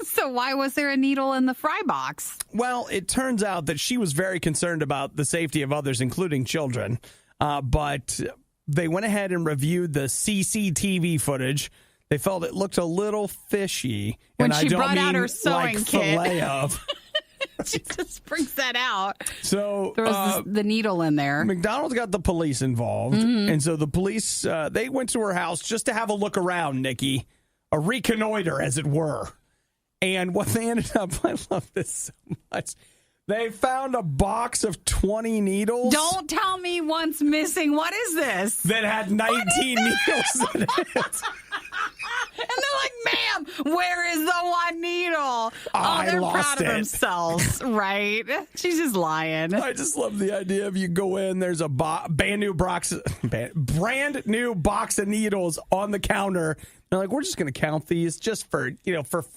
So why was there a needle in the fry box? Well, it turns out that she was very concerned about the safety of others, including children. But they went ahead and reviewed the CCTV footage. They felt it looked a little fishy. When and she I don't brought mean out her sewing like kit. fillet of. She just brings that out. So There was the needle in there. McDonald's got the police involved. Mm-hmm. And so the police, they went to her house just to have a look around, Nikki. A reconnoiter, as it were. And what they ended up, I love this so much. They found a box of 20 needles. Don't tell me one's missing. What is this? That had 19 needles in it. And they're like, ma'am, Where is the one needle? I they're lost proud of it. themselves, right? She's just lying. I just love the idea of you go in, there's a brand new box of needles on the counter. They're like, we're just going to count these just for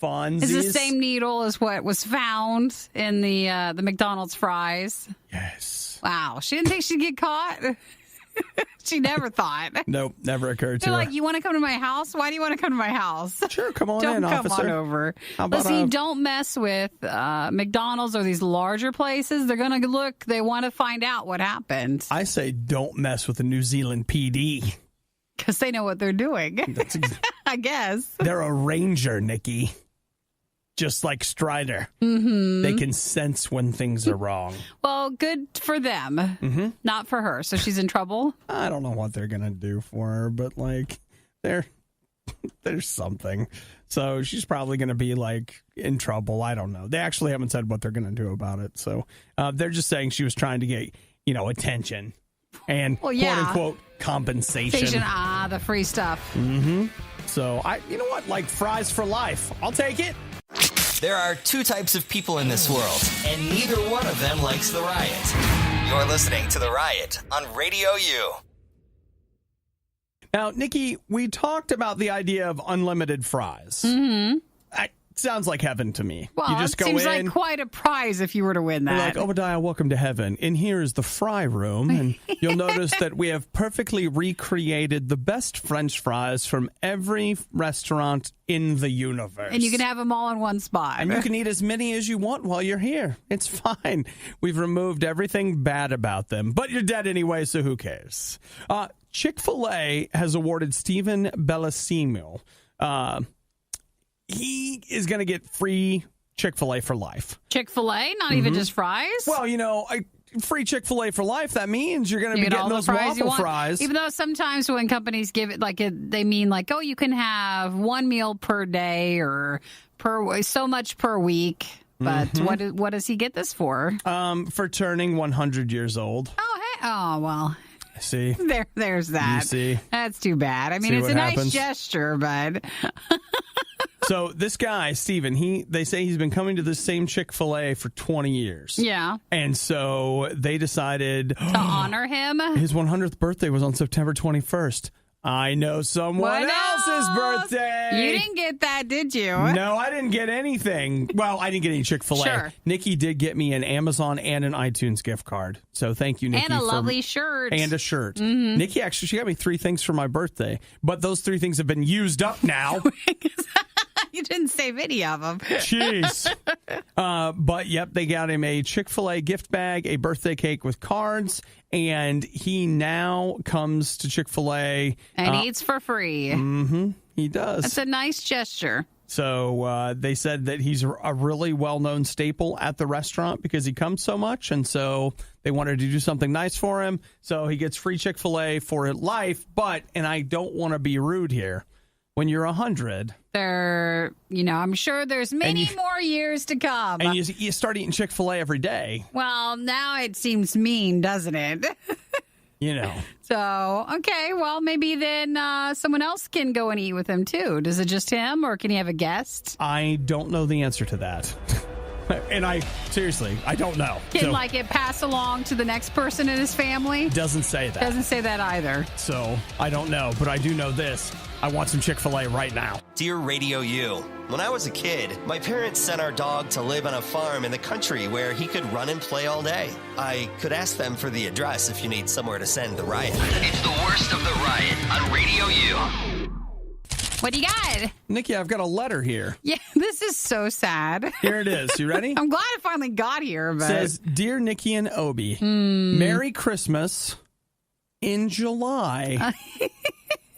fun. Is the same needle as what was found in the McDonald's fries? Yes. Wow. She didn't think she'd get caught? She never thought. Nope, never occurred to They're her. like, you want to come to my house? Why do you want to come to my house? Sure, come on Don't in, come officer. on over. How about Listen, don't mess with McDonald's or these larger places. They're going to look. They want to find out what happened. I say don't mess with the New Zealand PD. Because they know what they're doing. I guess. They're a ranger, Nikki. Just like Strider. Mm-hmm. They can sense when things are wrong. Well, good for them. Not for her. So she's in trouble? I don't know what they're going to do for her, but there's something. So she's probably going to be in trouble. I don't know. They actually haven't said what they're going to do about it. So they're just saying she was trying to get, attention and quote unquote compensation. The free stuff. Mm-hmm. So you know what? Like fries for life. I'll take it. There are two types of people in this world, and neither one of them likes the Riot. You're listening to The Riot on Radio U. Now, Nikki, we talked about the idea of unlimited fries. Mm-hmm. Sounds like heaven to me. Well, you just it go seems in. like quite a prize if you were to win that. You're like, Obadiah, welcome to heaven. And here is the fry room. And you'll notice that we have perfectly recreated the best French fries from every restaurant in the universe. And you can have them all in one spot. And you can eat as many as you want while you're here. It's fine. We've removed everything bad about them. But you're dead anyway, so who cares? Chick-fil-A has awarded Stephen Bellissimo he is going to get free Chick-fil-A for life. Chick-fil-A? Not even just fries? Well, free Chick-fil-A for life, that means you're going to be getting those waffle fries. Even though sometimes when companies give it, they mean you can have one meal per day or so much per week. But what does he get this for? For turning 100 years old. Oh, hey. Oh, well. See? There's that. You see? That's too bad. I mean, it's a nice gesture, but... So this guy, Steven, they say he's been coming to the same Chick-fil-A for 20 years. Yeah. And so they decided... to honor him? His 100th birthday was on September 21st. I know someone else's birthday. You didn't get that, did you? No, I didn't get anything. Well, I didn't get any Chick-fil-A. Sure. Nikki did get me an Amazon and an iTunes gift card. So thank you, Nikki. And a lovely shirt. And a shirt. Mm-hmm. Nikki, actually, she got me 3 things for my birthday. But those 3 things have been used up now. You didn't save any of them. Jeez. But, yep, they got him a Chick-fil-A gift bag, a birthday cake with cards, and he now comes to Chick-fil-A. And eats for free. Mm-hmm. He does. That's a nice gesture. So they said that he's a really well-known staple at the restaurant because he comes so much, and so they wanted to do something nice for him. So he gets free Chick-fil-A for life, and I don't want to be rude here, when you're 100... I'm sure there's many more years to come. And you start eating Chick-fil-A every day. Well, now it seems mean, doesn't it? So, okay, well, maybe then someone else can go and eat with him, too. Does it just him, or can he have a guest? I don't know the answer to that. And I don't know. Can, it pass along to the next person in his family? Doesn't say that. Doesn't say that either. So, I don't know, but I do know this. I want some Chick-fil-A right now. Dear Radio U, when I was a kid, my parents sent our dog to live on a farm in the country where he could run and play all day. I could ask them for the address if you need somewhere to send the Riot. It's the worst of the Riot on Radio U. What do you got? Nikki, I've got a letter here. Yeah, this is so sad. Here it is. You ready? I'm glad it finally got here. But... It says, Dear Nikki and Obi, Merry Christmas in July.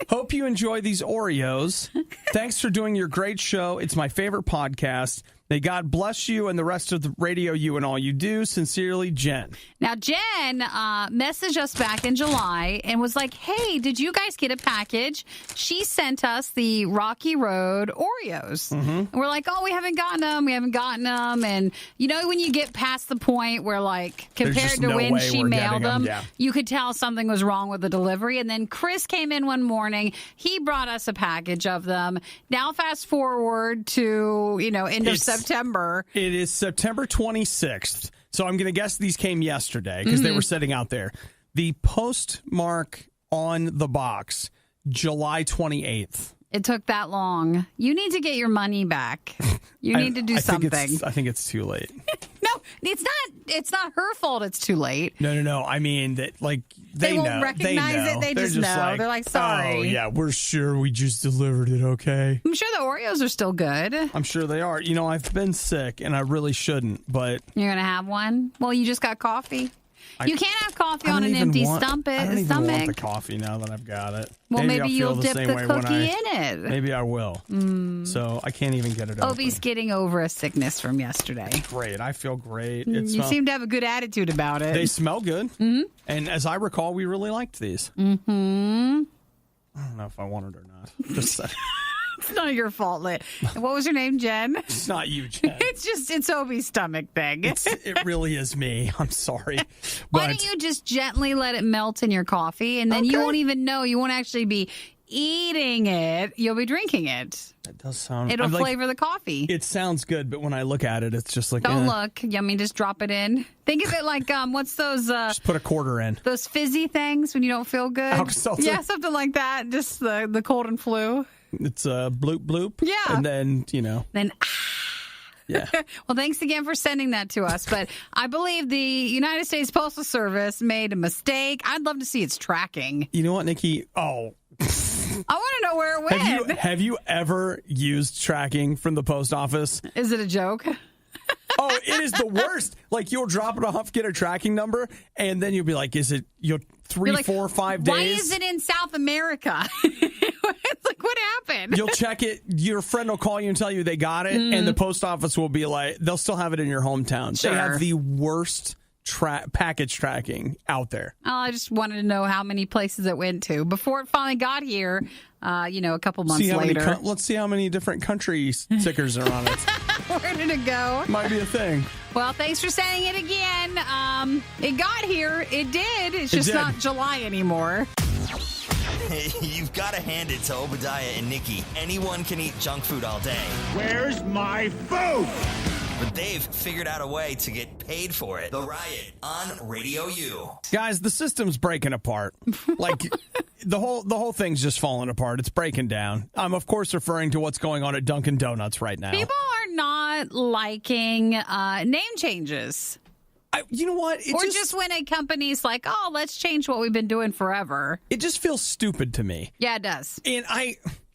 Hope you enjoy these Oreos. Thanks for doing your great show. It's my favorite podcast. May God bless you and the rest of the Radio U and all you do. Sincerely, Jen. Now, Jen messaged us back in July and was like, hey, did you guys get a package? She sent us the Rocky Road Oreos. And we're like, oh, we haven't gotten them. And, you know, when you get past the point where, like, compared to when she mailed them, you could tell something was wrong with the delivery. And then Chris came in one morning. He brought us a package of them. Now, fast forward to, you know, end of September. It is September 26th. So I'm going to guess these came yesterday because they were sitting out there. The postmark on the box, July 28th. It took that long. You need to get your money back. You need to do something. I think it's too late. No, it's not. It's not her fault. It's too late. No. I mean that, like they won't know. recognize it. They just know. They're like, sorry. Oh yeah, we're sure we just delivered it. Okay. I'm sure the Oreos are still good. I'm sure they are. You know, I've been sick and I really shouldn't, but you're gonna have one. Well, you just got coffee. You can't have coffee on an empty stomach. I don't even want the coffee now that I've got it. Well, maybe you'll dip the cookie in it. Maybe I will. So I can't even get it open. Obi's getting over a sickness from yesterday. Great. I feel great. You seem to have a good attitude about it. They smell good. And as I recall, we really liked these. I don't know if I wanted or not. Just saying. It's not your fault, Lit. What was your name, Jen? It's not you, Jen. It's Obi's stomach thing. It really is me. I'm sorry. Why don't you just gently let it melt in your coffee, and then you won't even know. You won't actually be eating it. You'll be drinking it. That does sound... It'll flavor the coffee. It sounds good, but when I look at it, it's just like... Don't look. Yummy, just drop it in. Think of it like, what's those... just put a quarter in. Those fizzy things when you don't feel good. Alka-Seltzer? Yeah, something like that. Just the cold and flu. It's a bloop bloop. Yeah. And then, you know. Then, yeah. Well, thanks again for sending that to us. But I believe the United States Postal Service made a mistake. I'd love to see its tracking. You know what, Nikki? Oh. I want to know where it went. Have you ever used tracking from the post office? Is it a joke? Oh, it is the worst. Like, you'll drop it off, get a tracking number, and then you'll be like, is it 3, 4, 5 days? Why is it in South America? It's like, what happened? You'll check it. Your friend will call you and tell you they got it, and the post office will be like, they'll still have it in your hometown. Sure. They have the worst package tracking out there. Oh, I just wanted to know how many places it went to before it finally got here, a couple months later. Let's see how many different country stickers are on it. Where did it go? Might be a thing. Well, thanks for saying it again. It got here. It did. It's just not July anymore. You've got to hand it to Obadiah and Nikki. Anyone can eat junk food all day. Where's my food? But they've figured out a way to get paid for it. The Riot on Radio U. Guys, the system's breaking apart. Like, the whole thing's just falling apart. It's breaking down. I'm, of course, referring to what's going on at Dunkin' Donuts right now. People are not liking name changes. You know what? Just when a company's like, oh, let's change what we've been doing forever. It just feels stupid to me. Yeah, it does. And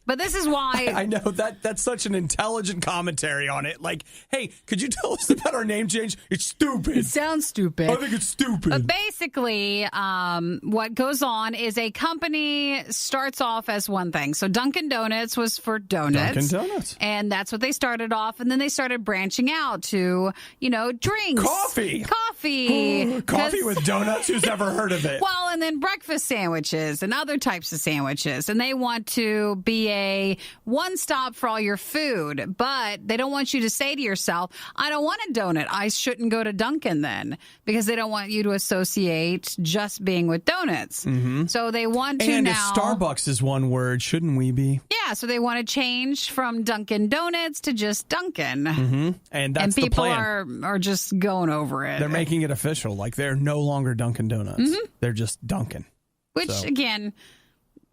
But this is why... I know that's such an intelligent commentary on it. Like, hey, could you tell us about our name change? It's stupid. It sounds stupid. I think it's stupid. But basically, what goes on is a company starts off as one thing. So Dunkin' Donuts was for donuts. Dunkin' Donuts. And that's what they started off. And then they started branching out to, drinks. Coffee. Coffee with donuts? Who's never heard of it? Well, and then breakfast sandwiches and other types of sandwiches. And they want to be a one-stop for all your food, but they don't want you to say to yourself, I don't want a donut. I shouldn't go to Dunkin' then, because they don't want you to associate just being with donuts. Mm-hmm. So they want to and if Starbucks is one word, shouldn't we be? Yeah, so they want to change from Dunkin' Donuts to just Dunkin'. Mm-hmm. And that's the plan. People are just going over it. They're making it official. Like, they're no longer Dunkin' Donuts. Mm-hmm. They're just Dunkin'. Which, again...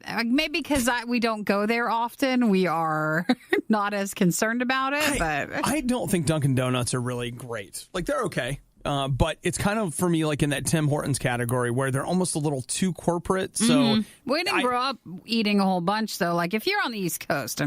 Maybe because we don't go there often, we are not as concerned about it. But I don't think Dunkin' Donuts are really great. Like, they're okay. But it's kind of, for me, like in that Tim Hortons category where they're almost a little too corporate. So we didn't grow up eating a whole bunch, though. Like, if you're on the East Coast,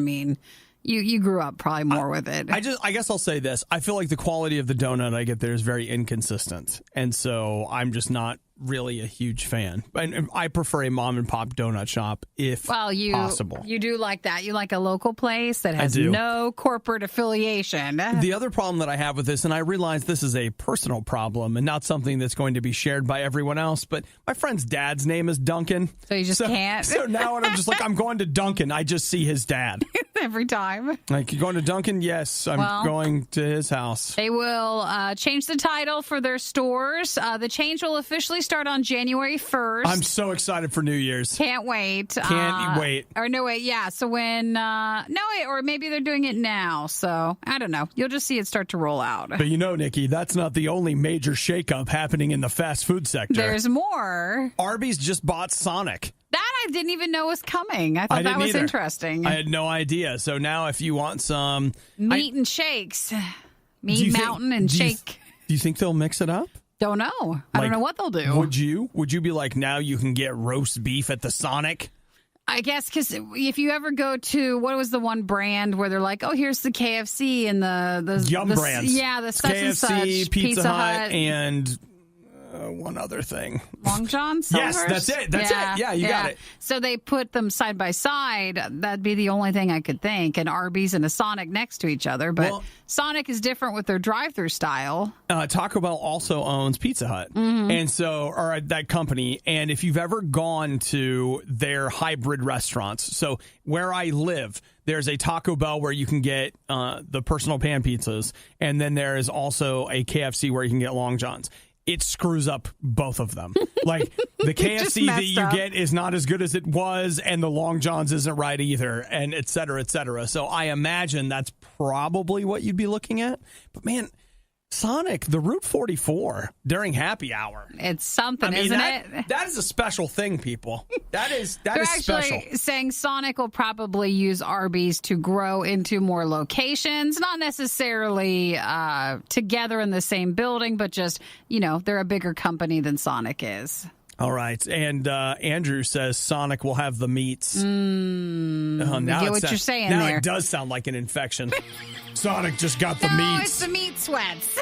You grew up probably more with it. I guess I'll say this. I feel like the quality of the donut I get there is very inconsistent. And so I'm just not really a huge fan. And I prefer a mom and pop donut shop if possible. You do like that. You like a local place that has no corporate affiliation. The other problem that I have with this, and I realize this is a personal problem and not something that's going to be shared by everyone else, but my friend's dad's name is Duncan. So you just can't? So now when I'm just like, I'm going to Duncan, I just see his dad. Every time. Like, you going to Duncan? Yes, I'm going to his house. They will change the title for their stores. The change will officially start on January 1st. I'm so excited for New Year's. Can't wait. Can't wait. Or no, wait, yeah. So when, or maybe they're doing it now. So I don't know. You'll just see it start to roll out. But Nikki, that's not the only major shakeup happening in the fast food sector. There's more. Arby's just bought Sonic. That I didn't even know was coming. I thought that was interesting. I had no idea. So now if you want some... Meat and shakes. Meat Mountain and shake. Do you think they'll mix it up? Don't know. I don't know what they'll do. Would you? Would you be like, now you can get roast beef at the Sonic? I guess because if you ever go to, what was the one brand where they're like, oh, here's the KFC and the Yum brands. Yeah, the such KFC, and such. Pizza Hut, and... one other thing. Long John Silver's? Yes, that's it. That's it. Yeah, you got it. So they put them side by side. That'd be the only thing I could think. An Arby's and a Sonic next to each other. But Sonic is different with their drive-through style. Taco Bell also owns Pizza Hut. And so, or that company. And if you've ever gone to their hybrid restaurants, so where I live, there's a Taco Bell where you can get the personal pan pizzas. And then there is also a KFC where you can get Long Johns. It screws up both of them. Like, the KFC that you get is not as good as it was, and the Long Johns isn't right either, and et cetera, et cetera. So I imagine that's probably what you'd be looking at. But, man, Sonic, the Route 44 during happy hour. It's something, isn't it? That is a special thing, people. That is They're special. Actually saying Sonic will probably use Arby's to grow into more locations, not necessarily together in the same building, but just, they're a bigger company than Sonic is. All right. And Andrew says Sonic will have the meats. I get what you're saying now there. It does sound like an infection. Sonic just got the No, meats. it's the meat sweats.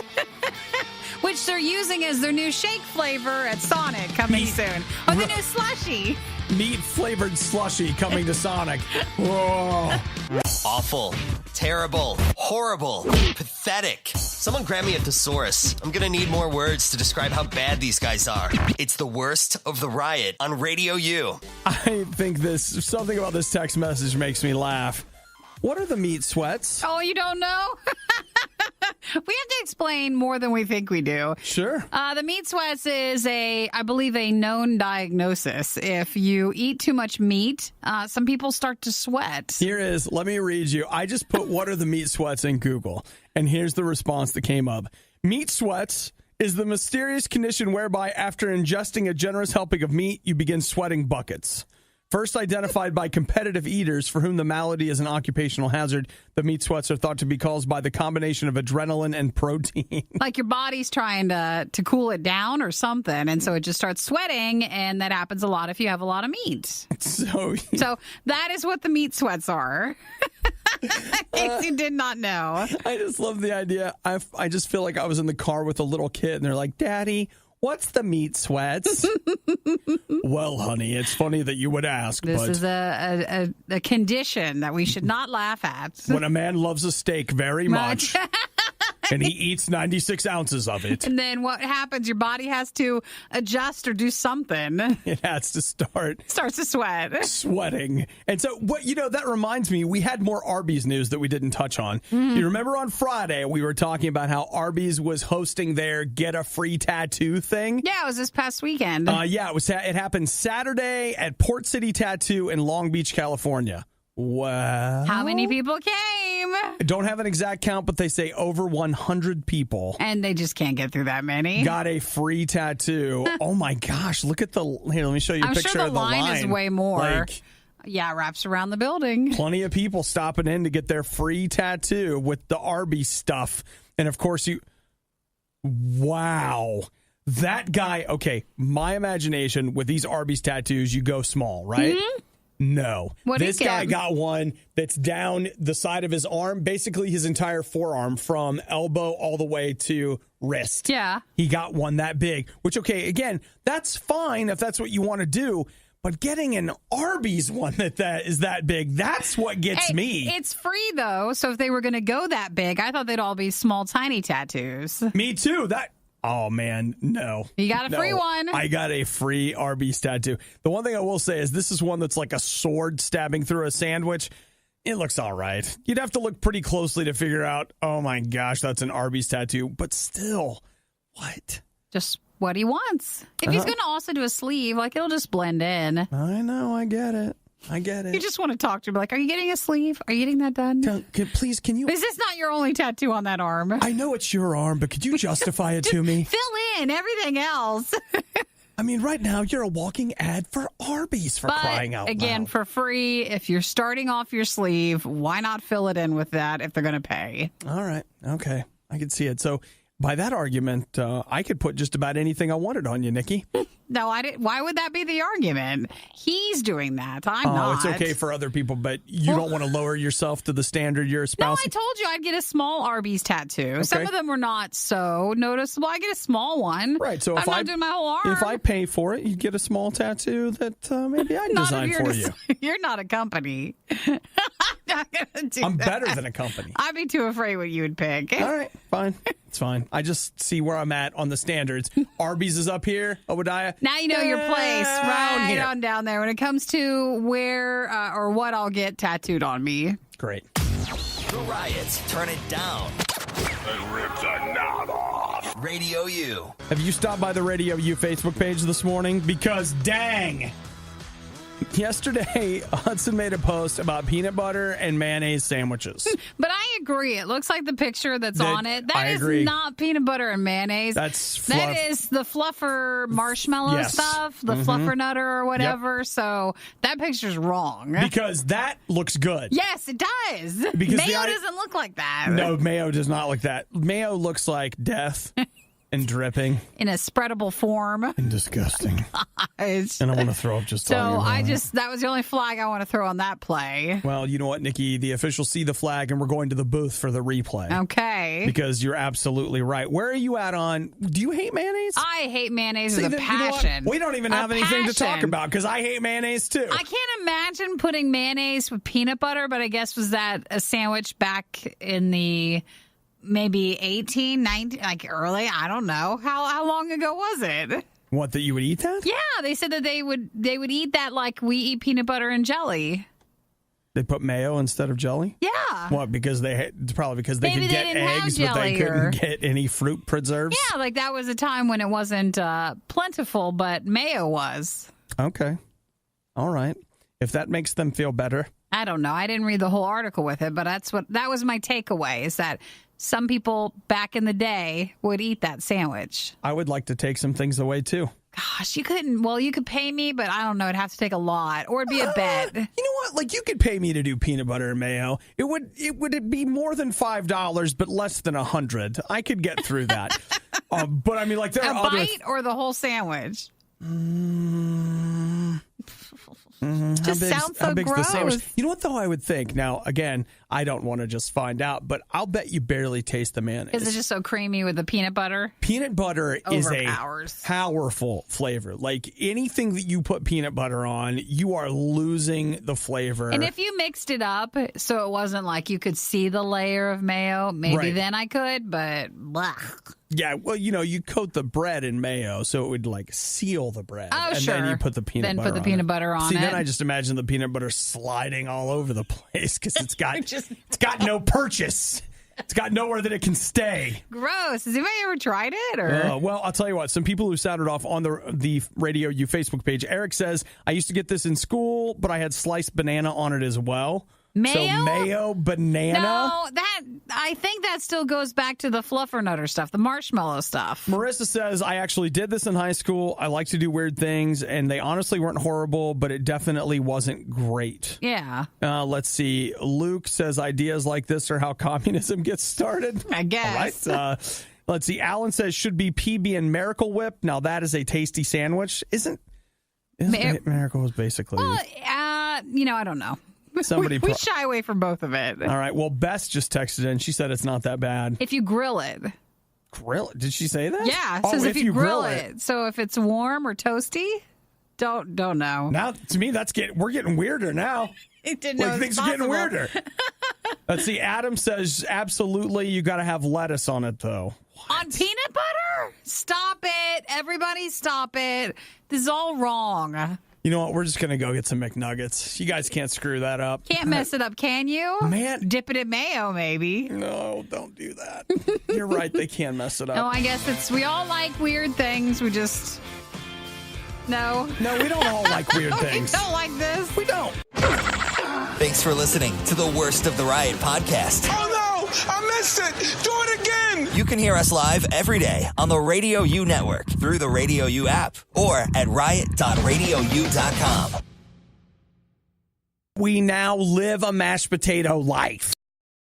Which they're using as their new shake flavor at Sonic coming soon. Or the new slushie. Meat-flavored slushy coming to Sonic. Whoa. Awful. Terrible. Horrible. Pathetic. Someone grab me a thesaurus. I'm gonna need more words to describe how bad these guys are. It's the worst of the riot on Radio U. I think something about this text message makes me laugh. What are the meat sweats? Oh, you don't know? We have to explain more than we think we do. Sure. The meat sweats is I believe, a known diagnosis. If you eat too much meat, some people start to sweat. Let me read you. I just put what are the meat sweats in Google, and here's the response that came up. Meat sweats is the mysterious condition whereby after ingesting a generous helping of meat, you begin sweating buckets. First identified by competitive eaters for whom the malady is an occupational hazard, the meat sweats are thought to be caused by the combination of adrenaline and protein. Like your body's trying to cool it down or something, and so it just starts sweating, and that happens a lot if you have a lot of meat. So that is what the meat sweats are. In case you did not know. I just love the idea. I just feel like I was in the car with a little kid, and they're like, Daddy, what's the meat sweats? Well, honey, it's funny that you would ask. This is a condition that we should not laugh at. When a man loves a steak very much, and he eats 96 ounces of it. And then what happens? Your body has to adjust or do something. It has to starts to sweat. Sweating. And so, that reminds me, we had more Arby's news that we didn't touch on. You remember on Friday, we were talking about how Arby's was hosting their Get a Free Tattoo thing? Yeah, it was this past weekend. It happened Saturday at Port City Tattoo in Long Beach, California. Well, how many people came? I don't have an exact count, but they say over 100 people. And they just can't get through that many. Got a free tattoo. Oh my gosh, look at here, let me show you a picture of the line. I'm sure the line is way more. Yeah, it wraps around the building. Plenty of people stopping in to get their free tattoo with the Arby's stuff. And of course wow. That guy, okay, my imagination with these Arby's tattoos, you go small, right? Mm-hmm. No. What This guy got one that's down the side of his arm, basically his entire forearm from elbow all the way to wrist. Yeah. He got one that big, which, okay, again, that's fine if that's what you want to do. But getting an Arby's one that is that big, that's what gets me. It's free, though. So if they were going to go that big, I thought they'd all be small, tiny tattoos. Me too. Oh, man, no. You got a free one. I got a free Arby's tattoo. The one thing I will say is this is one that's like a sword stabbing through a sandwich. It looks all right. You'd have to look pretty closely to figure out, oh, my gosh, that's an Arby's tattoo. But still, what? Just what he wants. If he's going to also do a sleeve, like, it'll just blend in. I know. I get it. You just want to talk to him. Like, are you getting a sleeve? Are you getting that done? Please, can you? Is this not your only tattoo on that arm? I know it's your arm, but could you justify it to me? Fill in everything else. I mean, right now, you're a walking ad for Arby's, for crying out loud. Again, for free, if you're starting off your sleeve, why not fill it in with that if they're going to pay? All right. Okay. I can see it. So by that argument, I could put just about anything I wanted on you, Nikki. No, I didn't. Why would that be the argument? He's doing that. I'm not. It's okay for other people, but you don't want to lower yourself to the standard you're espousing? No, I told you I'd get a small Arby's tattoo. Okay. Some of them were not so noticeable. I get a small one. Right. So I'm not doing my whole arm. If I pay for it, you get a small tattoo that maybe I design for you. You're not a company. I'm not going to do I'm that. better than a company. I'd be too afraid what you would pick. All right. Fine. It's fine. I just see where I'm at on the standards. Arby's is up here. Obadiah. Now you know your place right on down there when it comes to where or what I'll get tattooed on me. Great. The Riot. Turn it down. And rip the knob off. RadioU. Have you stopped by the RadioU Facebook page this morning? Because dang. Yesterday, Hudson made a post about peanut butter and mayonnaise sandwiches. But I agree. It looks like the picture that's on it. That is agree. not peanut butter and mayonnaise. That is the fluffer marshmallow stuff, the fluffer nutter or whatever. Yep. So that picture's wrong. Because that looks good. Yes, it does. Because mayo doesn't look like that. No, mayo does not look that. Mayo looks like death. And dripping. In a spreadable form. And disgusting. And I want to throw up just so that was the only flag I want to throw on that play. Well, you know what, Nikki? The officials see the flag and we're going to the booth for the replay. Okay. Because you're absolutely right. Where are you at on, do you hate mayonnaise? I hate mayonnaise with a passion. We don't even have anything to talk about because I hate mayonnaise too. I can't imagine putting mayonnaise with peanut butter, but I guess was that a sandwich back in the... maybe 18, 19, like early. I don't know. How long ago was it? What, that you would eat that? Yeah, they said that they would eat that like we eat peanut butter and jelly. They put mayo instead of jelly? Yeah. What, because it's probably because they Maybe could get eggs, but they couldn't get any fruit preserves? Yeah, like that was a time when it wasn't plentiful, but mayo was. Okay. All right. If that makes them feel better. I don't know. I didn't read the whole article with it, but that was my takeaway is that some people back in the day would eat that sandwich. I would like to take some things away, too. Gosh, you couldn't. Well, you could pay me, but I don't know. It'd have to take a lot, or it'd be a bet. You know what? Like, you could pay me to do peanut butter and mayo. It would be more than $5, but less than $100. I could get through that. But I mean, like, there are a bite or the whole sandwich. Just sounds so gross. The sandwich? You know what, though, I would think? Now, again, I don't want to just find out, but I'll bet you barely taste the mayonnaise. Is it just so creamy with the peanut butter? Peanut butter is a powerful flavor. Like, anything that you put peanut butter on, you are losing the flavor. And if you mixed it up so it wasn't like you could see the layer of mayo, maybe then I could, but blah. Yeah, well, you know, you coat the bread in mayo so it would, like, seal the bread. Oh, and sure. then you put the peanut butter on it. Then put the peanut butter on it. See, then I just imagine the peanut butter sliding all over the place because it's got no purchase. It's got nowhere that it can stay. Gross. Has anybody ever tried it? Or? Well, I'll tell you what. Some people who sounded off on the RadioU Facebook page. Eric says, I used to get this in school, but I had sliced banana on it as well. Mayo? So mayo, banana? No, I think that still goes back to the fluffernutter stuff, the marshmallow stuff. Marissa says, I actually did this in high school. I like to do weird things, and they honestly weren't horrible, but it definitely wasn't great. Yeah. Let's see. Luke says, ideas like this are how communism gets started. I guess. All right. Let's see. Alan says, should be PB and Miracle Whip. Now, that is a tasty sandwich. Isn't Miracle is basically... Well, I don't know. Somebody we shy away from both of it. All right. Well, Bess just texted in. She said it's not that bad. If you grill it. Grill it? Did she say that? Yeah. It says if you grill it. So if it's warm or toasty, don't know. Now, to me, we're getting weirder now. It didn't know things are getting weirder. Let's see. Adam says absolutely. You got to have lettuce on it, though. On peanut butter? Stop it. Everybody stop it. This is all wrong. You know what? We're just going to go get some McNuggets. You guys can't screw that up. Can't mess it up, can you? Man. Dip it in mayo, maybe. No, don't do that. You're right. They can mess it up. No, I guess we all like weird things. We just... No. No, we don't all like weird things. We don't like this. We don't. Thanks for listening to the Worst of the Riot podcast. Oh no! I missed it! Do it again! You can hear us live every day on the RadioU network through the RadioU app or at riot.radiou.com. We now live a mashed potato life.